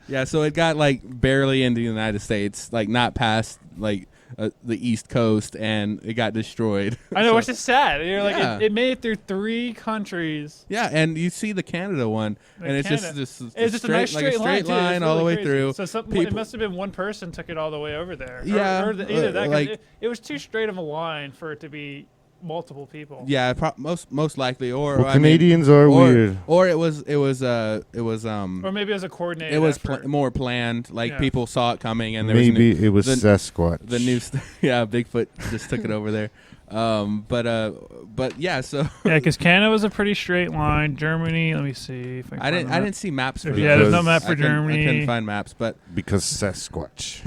Yeah, so it got like barely into the United States, like not past like the East Coast, and it got destroyed. I know, which is sad. You're Yeah. like, it made it through 3 countries. Yeah, and you see the Canada one, and it's just It's just a nice straight line all the way through. So it must have been one person took it all the way over there. Yeah, either that. like it was too straight of a line for it to be multiple people. Yeah, most likely, or well, Canadians are weird. Or it was or maybe it was a coordinated. It was more planned. Like people saw it coming, and there maybe was it was Sasquatch. The new, Bigfoot just took it over there. But yeah, so yeah, because Canada was a pretty straight line. Germany, let me see if I didn't see maps for there's no map for Germany. I couldn't find maps, but because Sasquatch.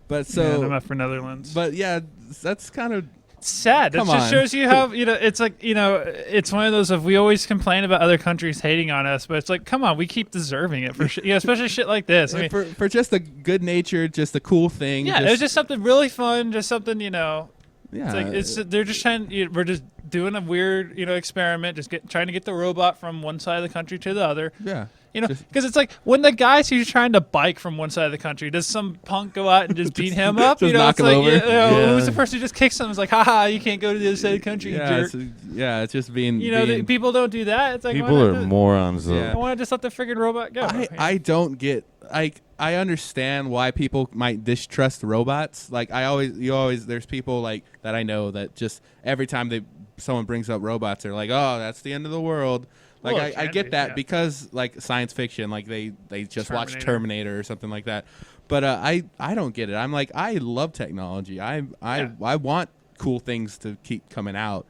but so no map for Netherlands. But yeah, that's kind of sad. It just shows you how it's like it's one of those of we always complain about other countries hating on us, but it's like come on, we keep deserving it for especially shit like this. I mean, for just a good nature, just a cool thing. Yeah, it was just something really fun, just something Yeah, it's like they're just trying. We're just doing a weird experiment, just trying to get the robot from one side of the country to the other. Yeah. Because it's like when the guy's who's trying to bike from one side of the country, does some punk go out and just beat him up? Just knock him over. Who's the person who just kicks him? It's like, haha, you can't go to the other side of the country, you jerk. It's just being. People don't do that. It's like people are morons, though. I want to just let the friggin' robot go. I don't get. I understand why people might distrust robots. Like there's people like that I know that just every time someone brings up robots, they're like, oh, that's the end of the world. Like I get that because like science fiction, like they just watch Terminator or something like that. But I don't get it. I'm like, I love technology. I want cool things to keep coming out.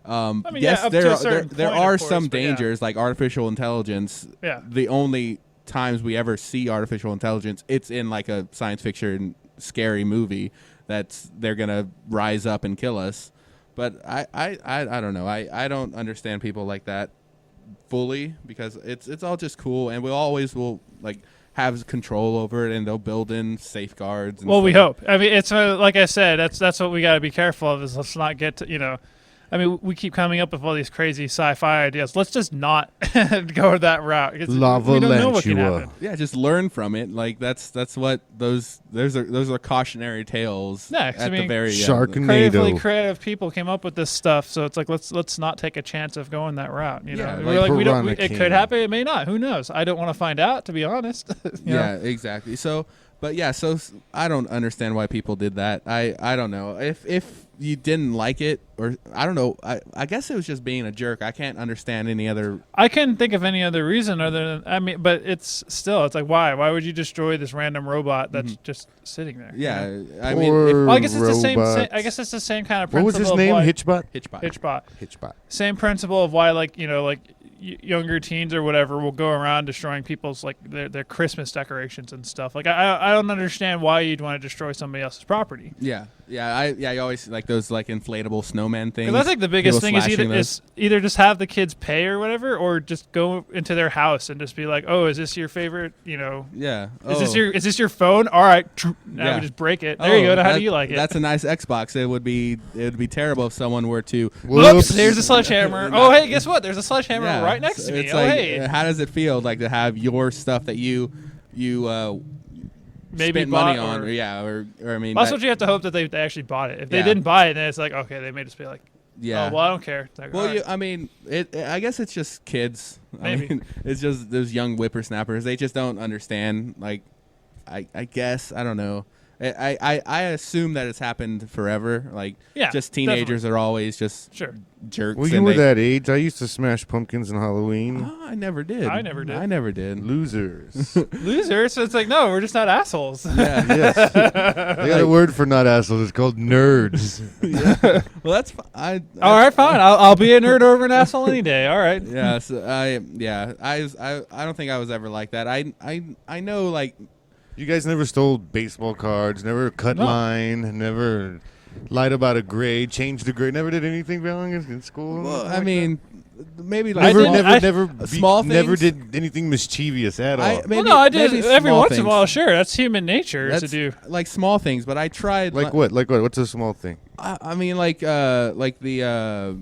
Yes, there are some dangers like artificial intelligence. Yeah. The only times we ever see artificial intelligence, it's in like a science fiction scary movie they're gonna rise up and kill us. But I don't know. I don't understand people like that fully because it's all just cool, and we always will like have control over it, and they'll build in safeguards. Well, we hope. I mean, it's like I said, that's what we got to be careful of. Is let's not get to I mean, we keep coming up with all these crazy sci-fi ideas. Let's just not go that route. Lava we don't know what can happen. Yeah, just learn from it. Like that's what those are cautionary tales. Yeah, the very Sharknado. Creative people came up with this stuff, so it's like let's not take a chance of going that route. We're like we don't. It could happen. It may not. Who knows? I don't want to find out. To be honest. Yeah, exactly. So, but yeah, so I don't understand why people did that. I don't know if you didn't like it, or I don't know. I guess it was just being a jerk. I can't understand any other. I couldn't think of any other reason other than but it's like why would you destroy this random robot that's just sitting there? Yeah, I mean, I guess it's the same. I guess it's the same kind of principle. What was his name? Hitchbot. Same principle of why younger teens or whatever will go around destroying people's their Christmas decorations and stuff. Like I don't understand why you'd want to destroy somebody else's property. Yeah. You always like those inflatable snowman things. Because I think the biggest thing is either just have the kids pay or whatever, or just go into their house and just be like, oh, is this your favorite? Yeah. Is this your phone? All right. Now we just break it. There you go. How do you like it? That's a nice Xbox. It would be terrible if someone were to. Whoops! There's a sledgehammer. Oh, hey, guess what? There's a sledgehammer right next to me. It's hey. How does it feel like to have your stuff that you maybe spent money on? Or I mean, that's what you have to hope that they actually bought it. If they didn't buy it, then it's like okay, they may just be like. Yeah. Oh, well, I don't care. Like, well, I mean, I guess it's just kids. Maybe. I mean, it's just those young whippersnappers. They just don't understand. Like, I guess I don't know. I assume that it's happened forever. Like, just teenagers are always just jerks. Well, you were that age. I used to smash pumpkins on Halloween. Oh, I never did. I never did. Losers. Losers? So it's like, no, we're just not assholes. Yeah. Yes. They got a word for not assholes. It's called nerds. Yeah. Well, that's fine. All right, fine. I'll be a nerd over an asshole any day. All right. Yeah. So I don't think I was ever like that. I know like. You guys never stole baseball cards, never cut line, never lied about a grade, changed a grade, never did anything wrong in school. Well, I mean, maybe like never did anything mischievous at all. I did every once in a while. Sure, that's human nature to do like small things. But I tried like what? Like what? What's a small thing? I mean, like the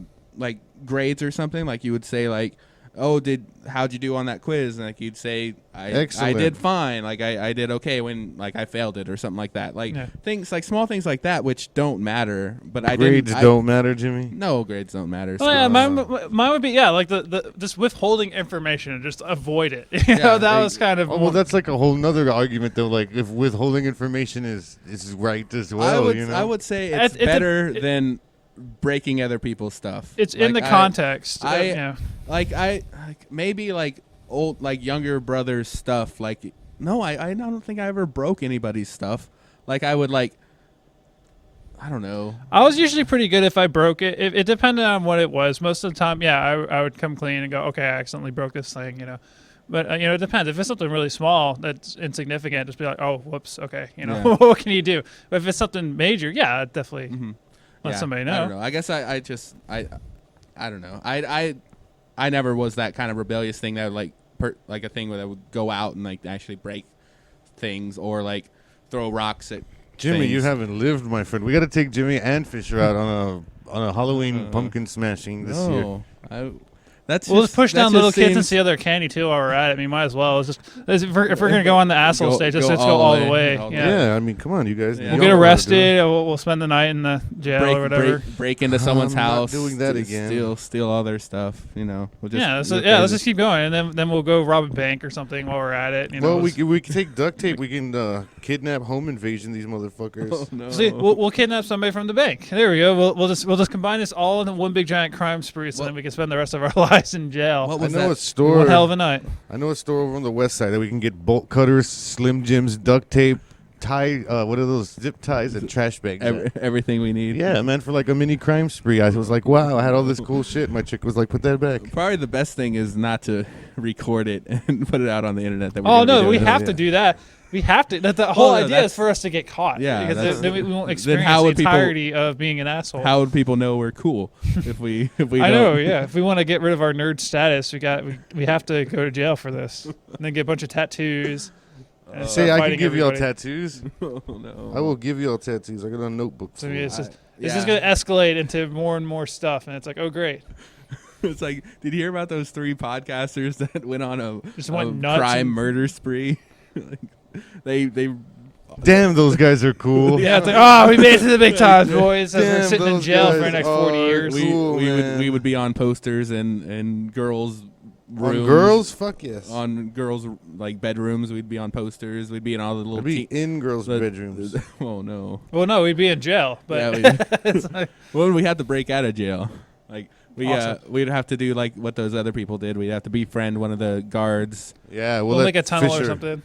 grades or something. Like you would say like. oh, how'd you do on that quiz? And like you'd say, I did fine. Like I did okay when like I failed it or something like that. Like things like small things like that which don't matter. But grades don't matter, Jimmy. No, grades don't matter. Oh yeah, mine would be like the just withholding information and just avoid it. You know, that was kind of. Oh, well, that's like a whole nother argument though. Like if withholding information is right as well. I would say it's better than breaking other people's stuff. It's like in the context. Maybe like old like younger brothers stuff. Like no, I don't think I ever broke anybody's stuff. Like I would like. I don't know. I was usually pretty good if I broke it. It depended on what it was. Most of the time, I would come clean and go, okay, I accidentally broke this thing, But, it depends. If it's something really small that's insignificant, just be like, oh, whoops, okay, what can you do? But if it's something major, I'd definitely let somebody know. I don't know. I guess I don't know. I never was that kind of rebellious thing that would like a thing where I would go out and like actually break things or like throw rocks at Jimmy, things. You haven't lived, my friend. We got to take Jimmy and Fisher out on a Halloween pumpkin smashing this year. We'll just push down little kids and see other candy too while we're at it. I mean, might as well. If we're gonna go on the asshole stage, let's go all the way. Yeah, I mean, come on, you guys. We'll get arrested. We'll spend the night in the jail or whatever. Break into someone's house. Not doing that again. Steal all their stuff. We'll just let's just keep going, and then we'll go rob a bank or something while we're at it. Well, we can take duct tape. We can kidnap home invasion these motherfuckers. Oh, no. See, we'll kidnap somebody from the bank. There we go. We'll just combine this all in one big giant crime spree, so then we can spend the rest of our lives in jail. I know a store. One hell of a night. I know a store over on the west side that we can get bolt cutters, Slim Jims, duct tape, tie. What are those zip ties and trash bags? Everything we need. Yeah, man, for like a mini crime spree. I was like, wow, I had all this cool shit. My chick was like, put that back. Probably the best thing is not to record it and put it out on the internet. We have to do that. We have to. The whole idea is for us to get caught. Yeah, because then we won't experience the entirety of being an asshole. How would people know we're cool if we? I know. Yeah, if we want to get rid of our nerd status, we have to go to jail for this, and then get a bunch of tattoos. Say I can give you all tattoos. Oh no! I will give you all tattoos. I got a notebook. So it's just going to escalate into more and more stuff, and it's like, oh great. It's like, did you hear about those 3 podcasters that went on a crime murder spree? They damn, those guys are cool. Yeah, it's like, we made it to the big times, boys. As we're sitting in jail for the next 40 years. We would be on posters and girls' rooms. On girls, fuck yes. On girls' like bedrooms, we'd be on posters. We'd be in all the little. We'd be in girls' bedrooms. Oh no. Well, no, we'd be in jail. But well, we had to break out of jail. Like we'd have to do like what those other people did. We'd have to befriend one of the guards. Yeah, we'll make a tunnel or something.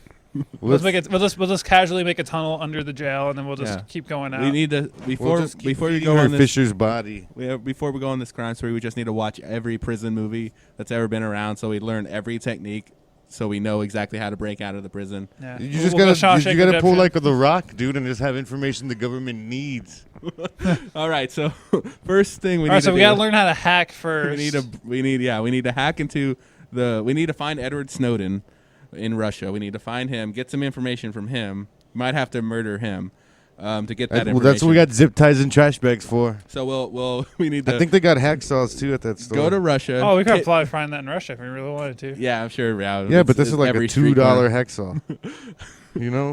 We'll just casually make a tunnel under the jail, and then we'll just keep going out. We need to before we go on Fisher's body. Before we go on this crime spree, we just need to watch every prison movie that's ever been around, so we learn every technique, so we know exactly how to break out of the prison. Yeah. You just gotta pull like The Rock, dude, and just have information the government needs. All right, so first thing we gotta learn how to hack first. We need to hack into we need to find Edward Snowden in Russia. We need to find him, get some information from him. Might have to murder him to get that information. That's what we got zip ties and trash bags for. So we need to. I think they got hacksaws too at that store. Go to Russia. Oh, we could probably find that in Russia if we really wanted to. Yeah, I'm sure. Yeah, but this is like a $2 hacksaw.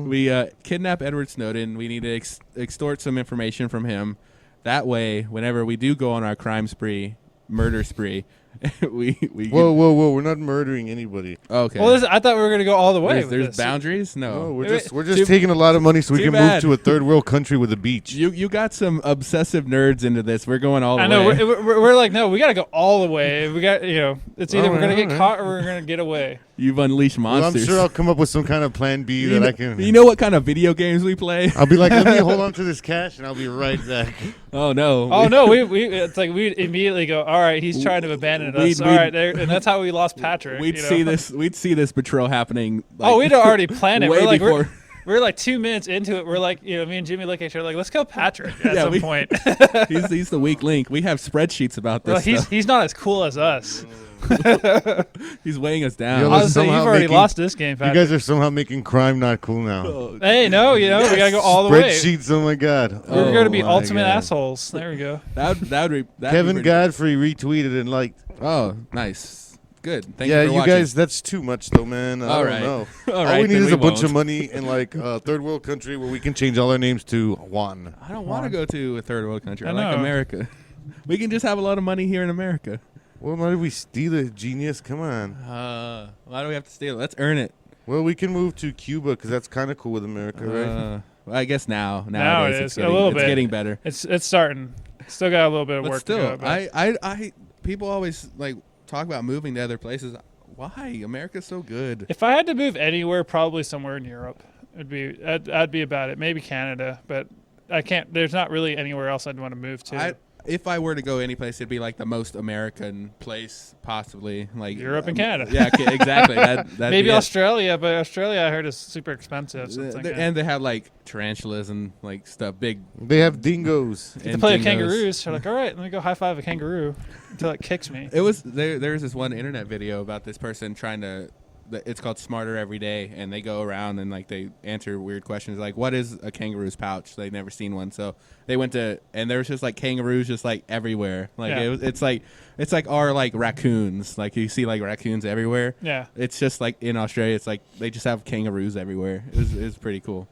We kidnap Edward Snowden. We need to extort some information from him. That way, whenever we do go on our crime spree, murder spree, whoa, we're not murdering anybody. Okay. Well, I thought we were gonna go all the way. There's boundaries. No, we're just taking a lot of money so we can move to a third world country with a beach. You got some obsessive nerds into this. We're going all the way. I know. We're like, no, we gotta go all the way. We got it's either we're gonna get caught or we're gonna get away. You've unleashed monsters. Well, I'm sure I'll come up with some kind of plan B that I can. You know what kind of video games we play? I'll be like, let me hold on to this cash and I'll be right back. Oh no. Oh no. It's like we'd immediately go, all right, he's trying to abandon us. All right, and that's how we lost Patrick. We'd see this betrayal happening. Like, we'd already planned it. We're 2 minutes into it. We're like, me and Jimmy look at each other like, let's kill Patrick at some point. he's the weak link. We have spreadsheets about this. Well, he's not as cool as us. He's weighing us down. Honestly, you've already lost this game, Patrick. You guys are somehow making crime not cool now. Hey, no, we gotta go all the way. Spreadsheets, oh my God. We're gonna be ultimate assholes. There we go. That would Kevin Godfrey retweeted and liked. Oh, nice. Good. Thank yeah, you for you watching. guys, that's too much though, man. I don't know. All we need then is a bunch of won't. money in like a third world country where we can change all our names to Juan. I don't want to go to a third world country. I like know. America. We can just have a lot of money here in America. Well, why did we steal it, genius? Come on. Why do we have to steal it? Let's earn it. Well, we can move to Cuba because that's kind of cool with America, right? Well, I guess now. Now it is. A little bit. It's getting better. It's starting. Still got a little bit of But work still, to go. I people always like talk about moving to other places. Why? America's so good. If I had to move anywhere, probably somewhere in Europe. I'd be about it. Maybe Canada, but I can't. There's not really anywhere else I'd want to move to. If I were to go any place, it'd be like the most American place possibly, like Europe and Canada. Yeah, exactly. Maybe Australia, but Australia I heard is super expensive. So and they have like tarantulas and like stuff. Big. They have dingoes. Get to play with kangaroos. They're like, all right, let me go high five a kangaroo until it kicks me. It was there was this one internet video about this person trying to. It's called Smarter Every Day, and they go around and like they answer weird questions like, "What is a kangaroo's pouch?" They've never seen one, so they went to, and there was just like kangaroos just like everywhere. Like it's like our like raccoons. Like you see like raccoons everywhere. Yeah, it's just like in Australia, it's like they just have kangaroos everywhere. It was pretty cool.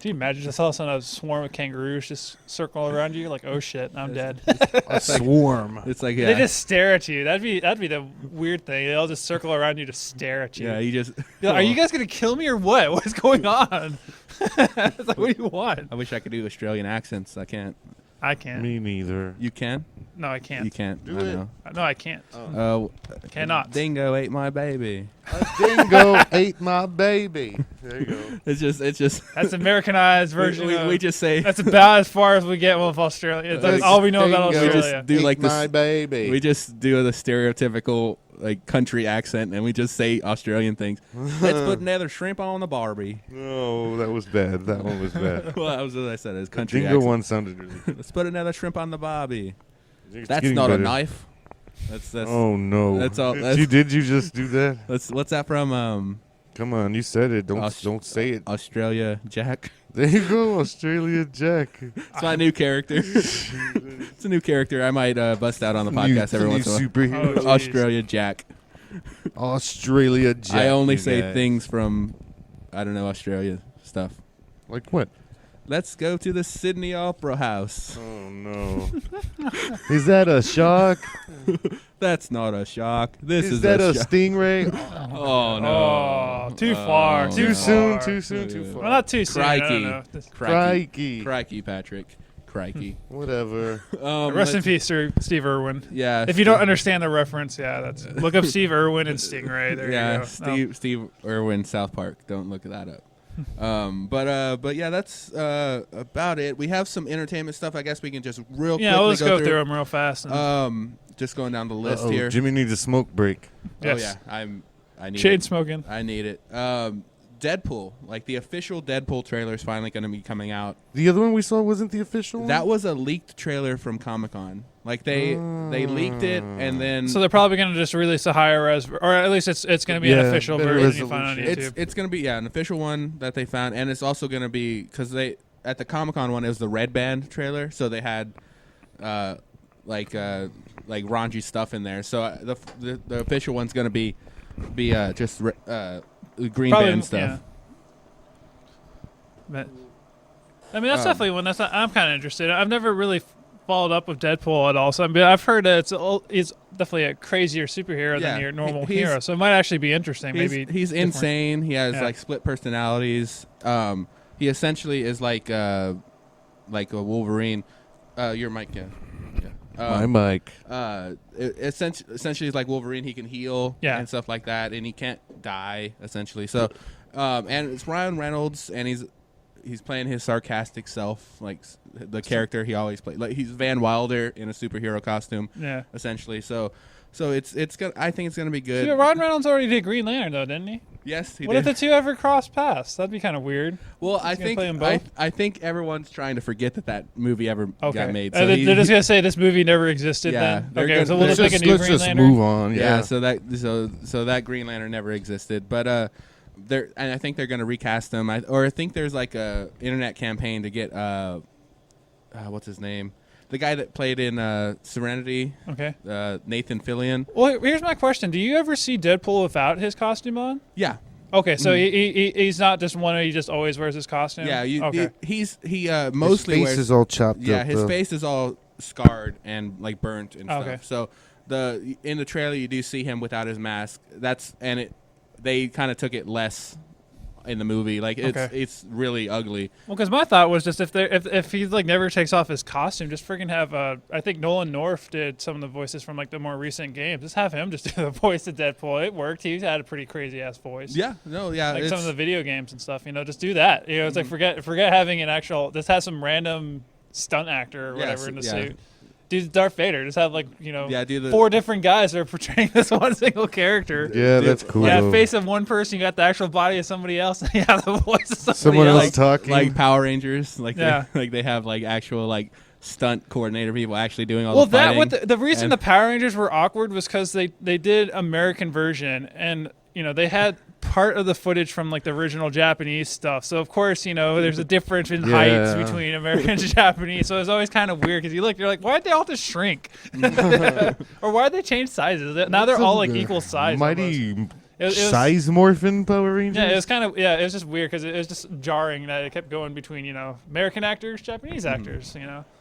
Can you imagine just all of a sudden a swarm of kangaroos just circle around you? Like, oh shit, I'm dead. A swarm. It's like They just stare at you. That'd be the weird thing. They all just circle around you to stare at you. Yeah, you just. Are you guys gonna kill me or what? What is going on? It's like, what do you want? I wish I could do Australian accents. I can't. I can't. Me neither. You can? No, I can't. You can't. Do I it. know. No, I can't. Cannot. Dingo ate my baby. A dingo ate my baby. There you go. It's just. That's Americanized version. We just say. That's about as far as we get with Australia. That's all we know about Dingo. Australia. We just do like my this. baby. We just do the stereotypical like country accent, and we just say Australian things. Let's put another shrimp on the Barbie. Oh, that was bad. That one was bad. Well, that was what I said. It's The country dingo accent. one sounded really good. Let's put another shrimp on the Barbie. It's That's getting not better. a knife. That's. Oh no. That's all. Did you just do that? What's that from? Come on, you said it. Don't say it. Australia Jack. There you go, Australia Jack. It's my new character. It's a new character. I might bust out on the podcast every once in a while. Superhero. Oh, Australia Jack. Australia Jack. I only you say guys. things from, I don't know, Australia stuff. Like what? Let's go to the Sydney Opera House. Oh no. Is that a shark? That's not a shark. This Is is that a shark. stingray? Oh no! Oh, too far. Oh, Too no. soon. Too soon. Too Well, far. not too soon. I don't Crikey. know. Crikey. Crikey. Crikey, Patrick. Crikey. Whatever. Rest in peace, Steve Irwin. Yeah. If you don't understand the reference, that's look up Steve Irwin and Stingray. There Yeah, you go. Steve Irwin, South Park. Don't look that up. But yeah, that's about it. We have some entertainment stuff. I guess we can just real quickly let's go through. through them real fast. Just going down the list Uh-oh, here. Jimmy needs a smoke break. Yes. Oh yeah, I need Chain it. smoking. I need it. Deadpool, like the official Deadpool trailer is finally going to be coming out. The other one we saw wasn't the official one? That was a leaked trailer from Comic-Con. Like they leaked it and then So they're probably going to just release a higher res, or at least it's going to be an official better version you find on resolution. YouTube. it's going to be an official one that they found, and it's also going to be because they at the Comic-Con one it was the Red Band trailer, so they had like raunchy stuff in there. So the official one's going to be just Green Probably, Band stuff. yeah. But, I mean, that's definitely one I'm kind of interested in. I've never really followed up with Deadpool at all, so I've heard that it's definitely a crazier superhero than your normal hero, so it might actually be interesting. Maybe he's insane. He has like split personalities. He essentially is like a Wolverine. Your mic, yeah. My mic. Essentially, he's like Wolverine. He can heal and stuff like that, and he can't die essentially. So, and it's Ryan Reynolds, and he's playing his sarcastic self, like the character he always played. Like he's Van Wilder in a superhero costume, essentially. So it's gonna. I think it's gonna be good. See, Ryan Reynolds already did Green Lantern though, didn't he? Yes, he What did. if the two ever cross paths? That'd be kind of weird. Well, He's gonna play them both? I think everyone's trying to forget that movie ever got made. So they're just gonna say this movie never existed. Yeah, then they're okay, gonna- so we'll Let's just make a new let's Green just Lantern. move on. Yeah, so that Green Lantern never existed, but and I think they're going to recast him. I think there's like a internet campaign to get what's his name, the guy that played in Serenity. Okay. Nathan Fillion. Well, here's my question: do you ever see Deadpool without his costume on? Yeah. Okay, so he's not just one. He just always wears his costume. Yeah. Okay. He mostly his face is all chopped up. Yeah, his face is all scarred and like burnt and stuff. Okay. So in the trailer you do see him without his mask. They kind of took it less in the movie. Like it's really ugly. Well, because my thought was just if he like never takes off his costume, just freaking have I think Nolan North did some of the voices from like the more recent games. Just have him just do the voice of Deadpool. It worked. He's had a pretty crazy ass voice. Yeah. No. Yeah. Like some of the video games and stuff. Just do that. It's like forget having an actual. Just have some random stunt actor or whatever in the suit. Do Darth Vader. Just have do 4 different guys that are portraying this one single character. Yeah, that's cool. Yeah, face of one person, you got the actual body of somebody else, and you have the voice of someone else talking. Like Power Rangers, they have like actual like stunt coordinator people actually doing all the fighting. Well, the reason the Power Rangers were awkward was because they did American version, and they had part of the footage from like the original Japanese stuff. So of course, there's a difference in heights between American and Japanese. So it's always kind of weird because you're like, why'd they all just shrink? Or why'd they change sizes? Now they're all like equal size. Mighty size morphin Power Rangers. Yeah, it was kind of it was just weird because it was just jarring that it kept going between American actors, Japanese actors.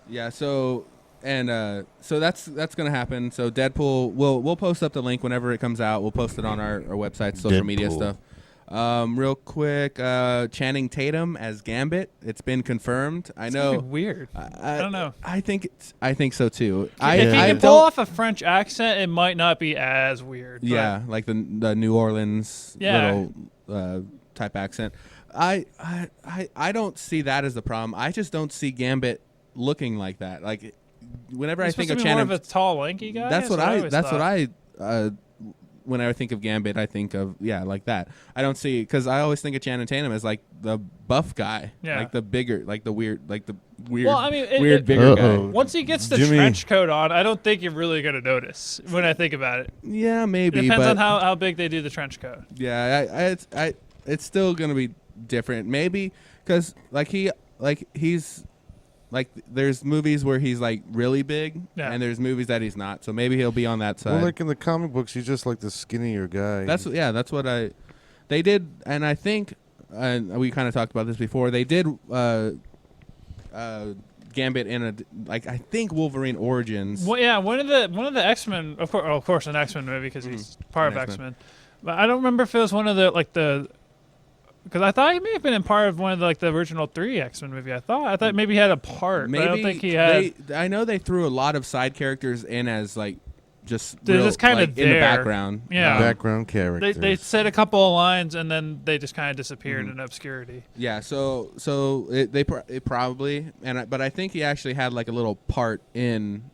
Yeah. So. And so that's gonna happen. So Deadpool, we'll post up the link whenever it comes out. We'll post it on our website, social media stuff. Real quick, Channing Tatum as Gambit. It's been confirmed. I know. Weird. I don't know. I think so too. If he can pull off a French accent, it might not be as weird. Yeah, like the New Orleans little type accent. I don't see that as the problem. I just don't see Gambit looking like that. Like. Whenever I think of Channing, more of a tall, lanky guy. That's what I. When I think of Gambit, I think of like that. I don't see because I always think of Channing Tatum as like the buff guy, like the bigger, like the weird, Well, I mean, bigger guy. Once he gets the trench coat on, I don't think you're really gonna notice when I think about it. Yeah, maybe. It depends on how big they do the trench coat. Yeah, it's still gonna be different, maybe because he's. Like, there's movies where he's, like, really big, and there's movies that he's not. So maybe he'll be on that side. Well, like in the comic books, he's just, like, the skinnier guy. That's what they did, and I think, we kind of talked about this before, they did Gambit in I think Wolverine Origins. Well, yeah, one of the X-Men, of course, an X-Men movie, because he's part of X-Men. But I don't remember if it was one of the because I thought he may have been in part of one of the original 3 X-Men movie. I thought maybe he had a part. Maybe, but I don't think he had. I know they threw a lot of side characters in as just kind of in the background. Yeah, background characters. They said a couple of lines and then they just kind of disappeared in obscurity. Yeah, so it probably but I think he actually had like a little part in.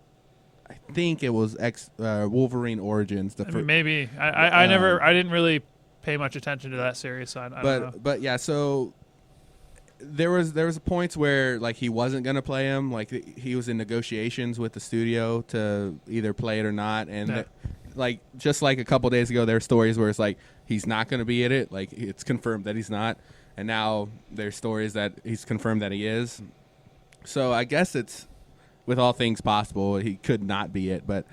I think it was Wolverine Origins. Maybe I didn't really pay much attention to that series, so I don't know. But yeah, so there was points where like he wasn't gonna play him, like he was in negotiations with the studio to either play it or not, and just like a couple days ago, there were stories where it's like he's not gonna be in it, like it's confirmed that he's not, and now there's stories that he's confirmed that he is. So I guess it's with all things possible, he could not be it, but.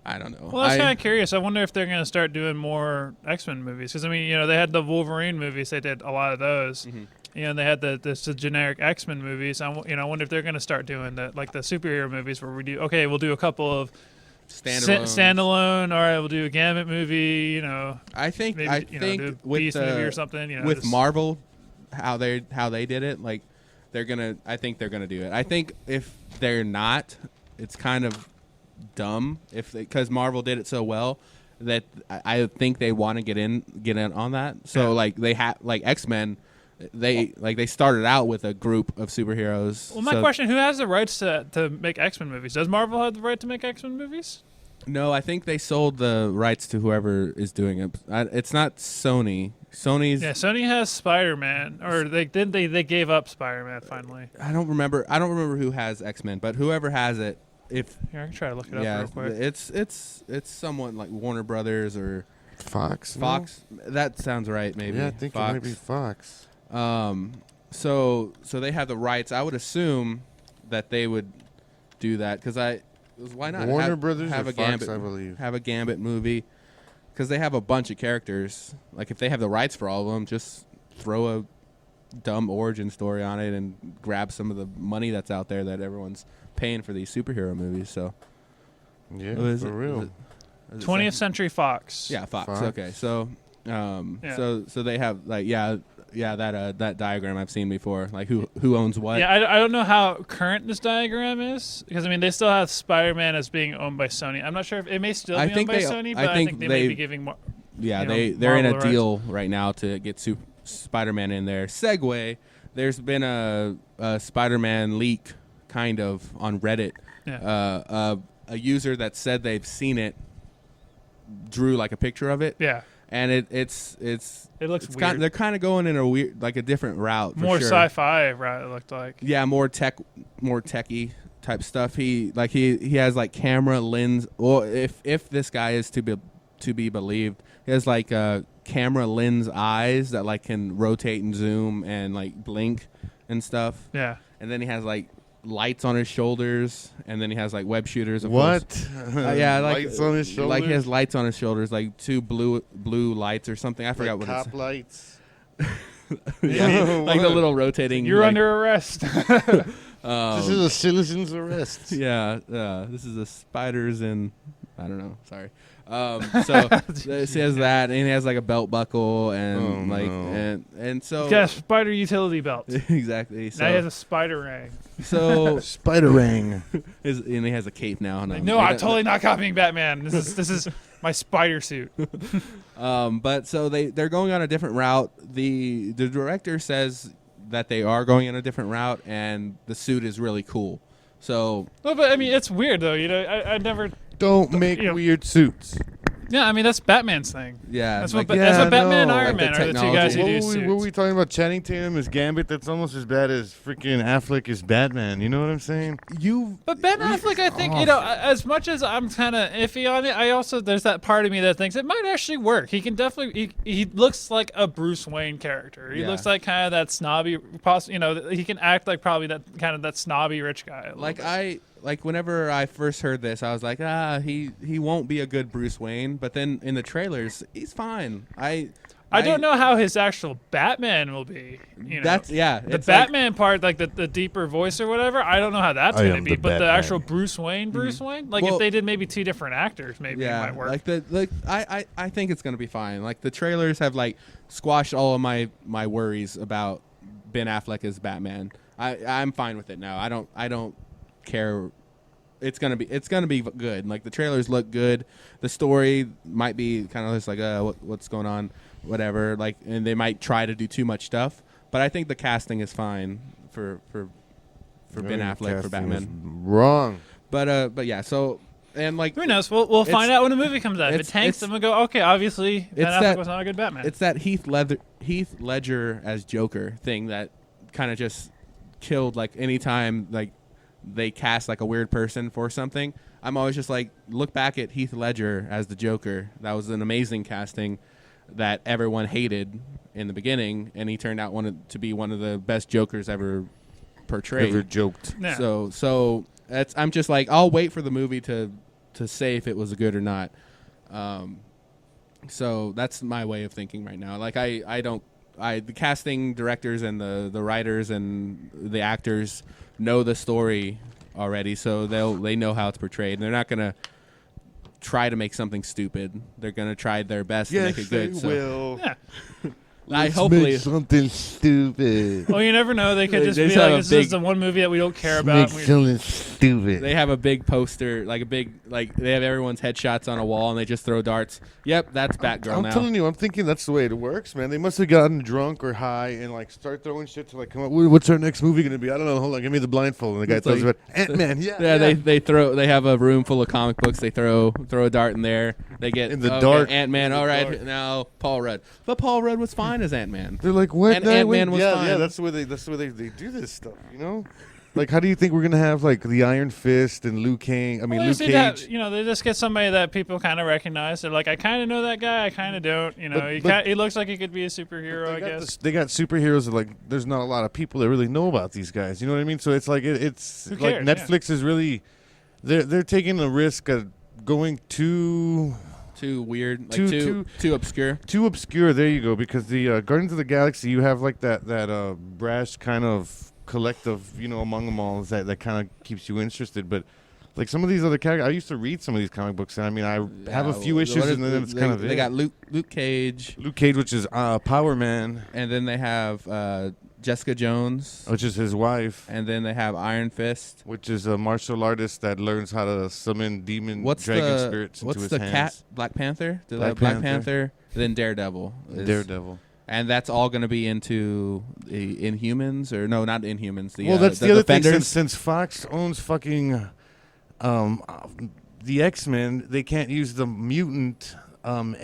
I don't know. Well, I was kind of curious. I wonder if they're going to start doing more X-Men movies. Because, I mean, they had the Wolverine movies. They did a lot of those. Mm-hmm. They had the generic X-Men movies. I wonder if they're going to start doing the superhero movies where we'll do a couple of standalone. All right, we'll do a Gambit movie. I think do a Beast movie or something. With Marvel, how they did it, like I think they're gonna do it. I think if they're not, it's kind of dumb because Marvel did it so well that I think they want to get in on that. So they have X-Men, they started out with a group of superheroes. Well, my question: who has the rights to make X-Men movies? Does Marvel have the right to make X-Men movies? No, I think they sold the rights to whoever is doing it. It's not Sony. Sony has Spider-Man, or they gave up Spider-Man finally. I don't remember who has X-Men, but whoever has it. Here, I can try to look it up real quick. It's someone like Warner Brothers or Fox. Fox. No? That sounds right, maybe. Yeah, I think Fox. It might be Fox. So they have the rights. I would assume that they would do that because why not Warner Brothers have or a Fox, Gambit, I believe. have a Gambit movie because they have a bunch of characters. Like if they have the rights for all of them, just throw a dumb origin story on it and grab some of the money that's out there that everyone's paying for these superhero movies. So Yeah, for real. 20th Century Fox. Yeah, Fox. Fox. Okay, so so they have like that diagram I've seen before. Like who owns what? Yeah, I don't know how current this diagram is because I mean they still have Spider-Man as being owned by Sony. I'm not sure if it may still be owned by Sony, but I think they may be giving more. Yeah, they're in a deal right now to get Spider-Man in there. Segue. There's been a Spider-Man leak kind of on Reddit. Yeah. A user that said they've seen it drew like a picture of it. Yeah. And it looks weird. They're kind of going in a weird, like a different route. More sure. sci-fi route. It looked like. Yeah, more techie type stuff. He has like camera lens. Or if this guy is to be believed, he has like camera lens eyes that like can rotate and zoom and like blink and stuff. Yeah. And then he has like lights on his shoulders, and then he has like web shooters. Of What? course. Yeah, like lights on his shoulders. Like he has lights on his shoulders, like two blue lights or something. I forgot what cop it's. lights. Yeah, like the little rotating. You're like, under arrest. This is a citizen's arrest. Yeah, this is the spiders and I don't know. Sorry. So it says that, and he has like a belt buckle and and so yeah, spider utility belt. exactly. So Now he has a spider ring. so Spider-Ring. and he has a cape now. No, I'm totally not copying Batman. This is my spider suit. But so they're going on a different route. The director says that they are going in a different route, and the suit is really cool. So, Well, but I mean, it's weird though. You know, I never. Don't make weird suits. Yeah, I mean that's Batman's thing. yeah, That's like, what Batman and no, Iron like the Man are the two guys who do What suits. were we talking about? Channing Tatum as Gambit? That's almost as bad as freaking Affleck as Batman. You know what I'm saying? But Ben Affleck, I think, you know, as much as I'm kind of iffy on it, I also, there's that part of me that thinks it might actually work. He can definitely, he looks like a Bruce Wayne character. He looks like kind of that snobby, you know, he can act like probably that kind of that snobby rich guy. Like whenever I first heard this, I was like, he won't be a good Bruce Wayne. But then in the trailers, he's fine. I don't know how his actual Batman will be. You know? The Batman part, like the deeper voice or whatever. I don't know how that's going to be. But the Batman. actual Bruce Wayne, like if they did maybe two different actors, maybe it might work. I think it's gonna be fine. Like the trailers have like squashed all of my worries about Ben Affleck as Batman. I'm fine with it now. I don't care. It's gonna be good. Like the trailers look good. The story might be kind of just like what's going on, whatever. Like, and they might try to do too much stuff. But I think the casting is fine for Ben Affleck for Batman. Wrong. But yeah. So and like who knows? We'll find out when the movie comes out. If it tanks, then we'll go. Okay, obviously Ben Affleck was not a good Batman. It's that Heath Ledger as Joker thing that kind of just killed. Like anytime like they cast like a weird person for something, I'm always just like, look back at Heath Ledger as the Joker. That was an amazing casting that everyone hated in the beginning, and he turned out to be one of the best Jokers ever portrayed. Ever joked. Yeah. So I'm just like, I'll wait for the movie to say if it was good or not. So that's my way of thinking right now. Like the casting directors and the writers and the actors know the story already, so they know how it's portrayed. And they're not gonna try to make something stupid. They're gonna try their best to make it good. They will. Yeah. Make something stupid. Well, you never know. They could just They be just like, have a this big- is the one movie that we don't care Make about. something stupid. They have a big poster, like they have everyone's headshots on a wall, and they just throw darts. Yep, that's Batgirl I'm now. telling you, I'm thinking that's the way it works, man. They must have gotten drunk or high and like start throwing shit to like come up. What's our next movie gonna be? I don't know. Hold on, give me the blindfold. And the guy It's tells like- about Ant-Man. Yeah, they have a room full of comic books. They throw a dart in there. They get In the dark. Ant-Man. In the All right, dark. now Paul Rudd. But Paul Rudd was fine as Ant-Man. They're like, what? And Ant-Man was yeah, fine. yeah. That's the way they do this stuff. You know. Like, how do you think we're gonna have like the Iron Fist and Luke Cage? I mean, Luke Cage. They just get somebody that people kind of recognize. They're like, I kind of know that guy. I kind of don't. He looks like he could be a superhero. I guess they got superheroes that, like, there's not a lot of people that really know about these guys. You know what I mean? So it's like it's Who like cares? Netflix is really they're taking a risk of going too weird, like too obscure. Too obscure. There you go. Because the Guardians of the Galaxy, you have like that brash kind of collective, among them all, that kind of keeps you interested. But like some of these other characters, I used to read some of these comic books, and I mean, I have a few issues, and then it's kind of they got Luke Cage, which is Power Man, and then they have Jessica Jones, which is his wife, and then they have Iron Fist, which is a martial artist that learns how to summon dragon spirits into his hands. What's the cat? Black Panther? Black Panther. Then Daredevil. And that's all going to be into the Inhumans, or no, not Inhumans. That's the other Defenders. thing. Since Fox owns fucking the X-Men, they can't use the mutant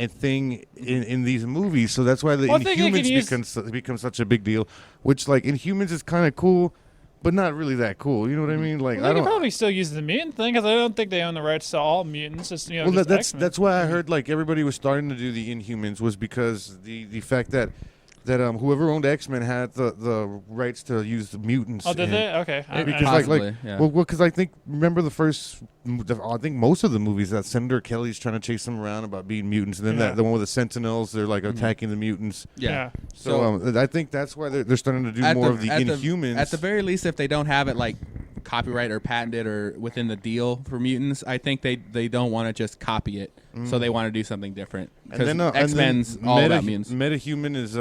thing in these movies, so that's why the Inhumans become such a big deal. Which, like, Inhumans is kind of cool, but not really that cool. You know what I mean? Like, they can probably still use the mutant thing, because I don't think they own the rights to all mutants. It's, that's why I heard like everybody was starting to do the Inhumans, was because the fact that whoever owned X-Men had the rights to use the mutants. Oh, did they? Okay. Possibly, yeah. Well, because I think, remember I think most of the movies that Senator Kelly's trying to chase them around about being mutants, and then the one with the Sentinels, they're like attacking the mutants. Yeah. So I think that's why they're starting to do more of the Inhumans. At the very least, if they don't have it like copyright or patented or within the deal for mutants, I think they don't want to just copy it. So they want to do something different. Because X-Men's all about mutants. Metahuman is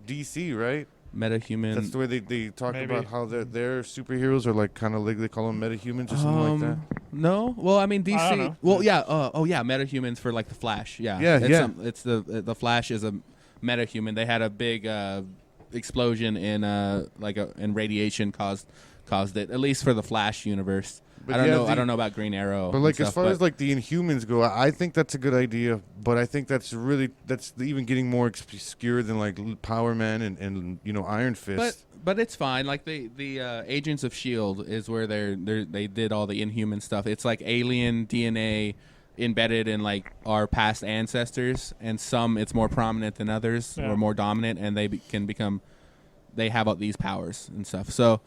DC, right? Metahuman. That's the way they talk about how their superheroes are like kind of like they call them metahumans or something like that. No, well, I mean DC. I don't know. Well, yeah. Metahumans for like the Flash. Yeah. It's the Flash is a metahuman. They had a big explosion in in radiation caused it, at least for the Flash universe. But I don't know about Green Arrow. But like, as far as like the Inhumans go, I think that's a good idea. But I think that's even getting more obscure than like Power Man and Iron Fist. But it's fine. Like the Agents of S.H.I.E.L.D. is where they did all the Inhuman stuff. It's like alien DNA embedded in like our past ancestors, and some it's more prominent than others or more dominant, and they they have all these powers and stuff. So,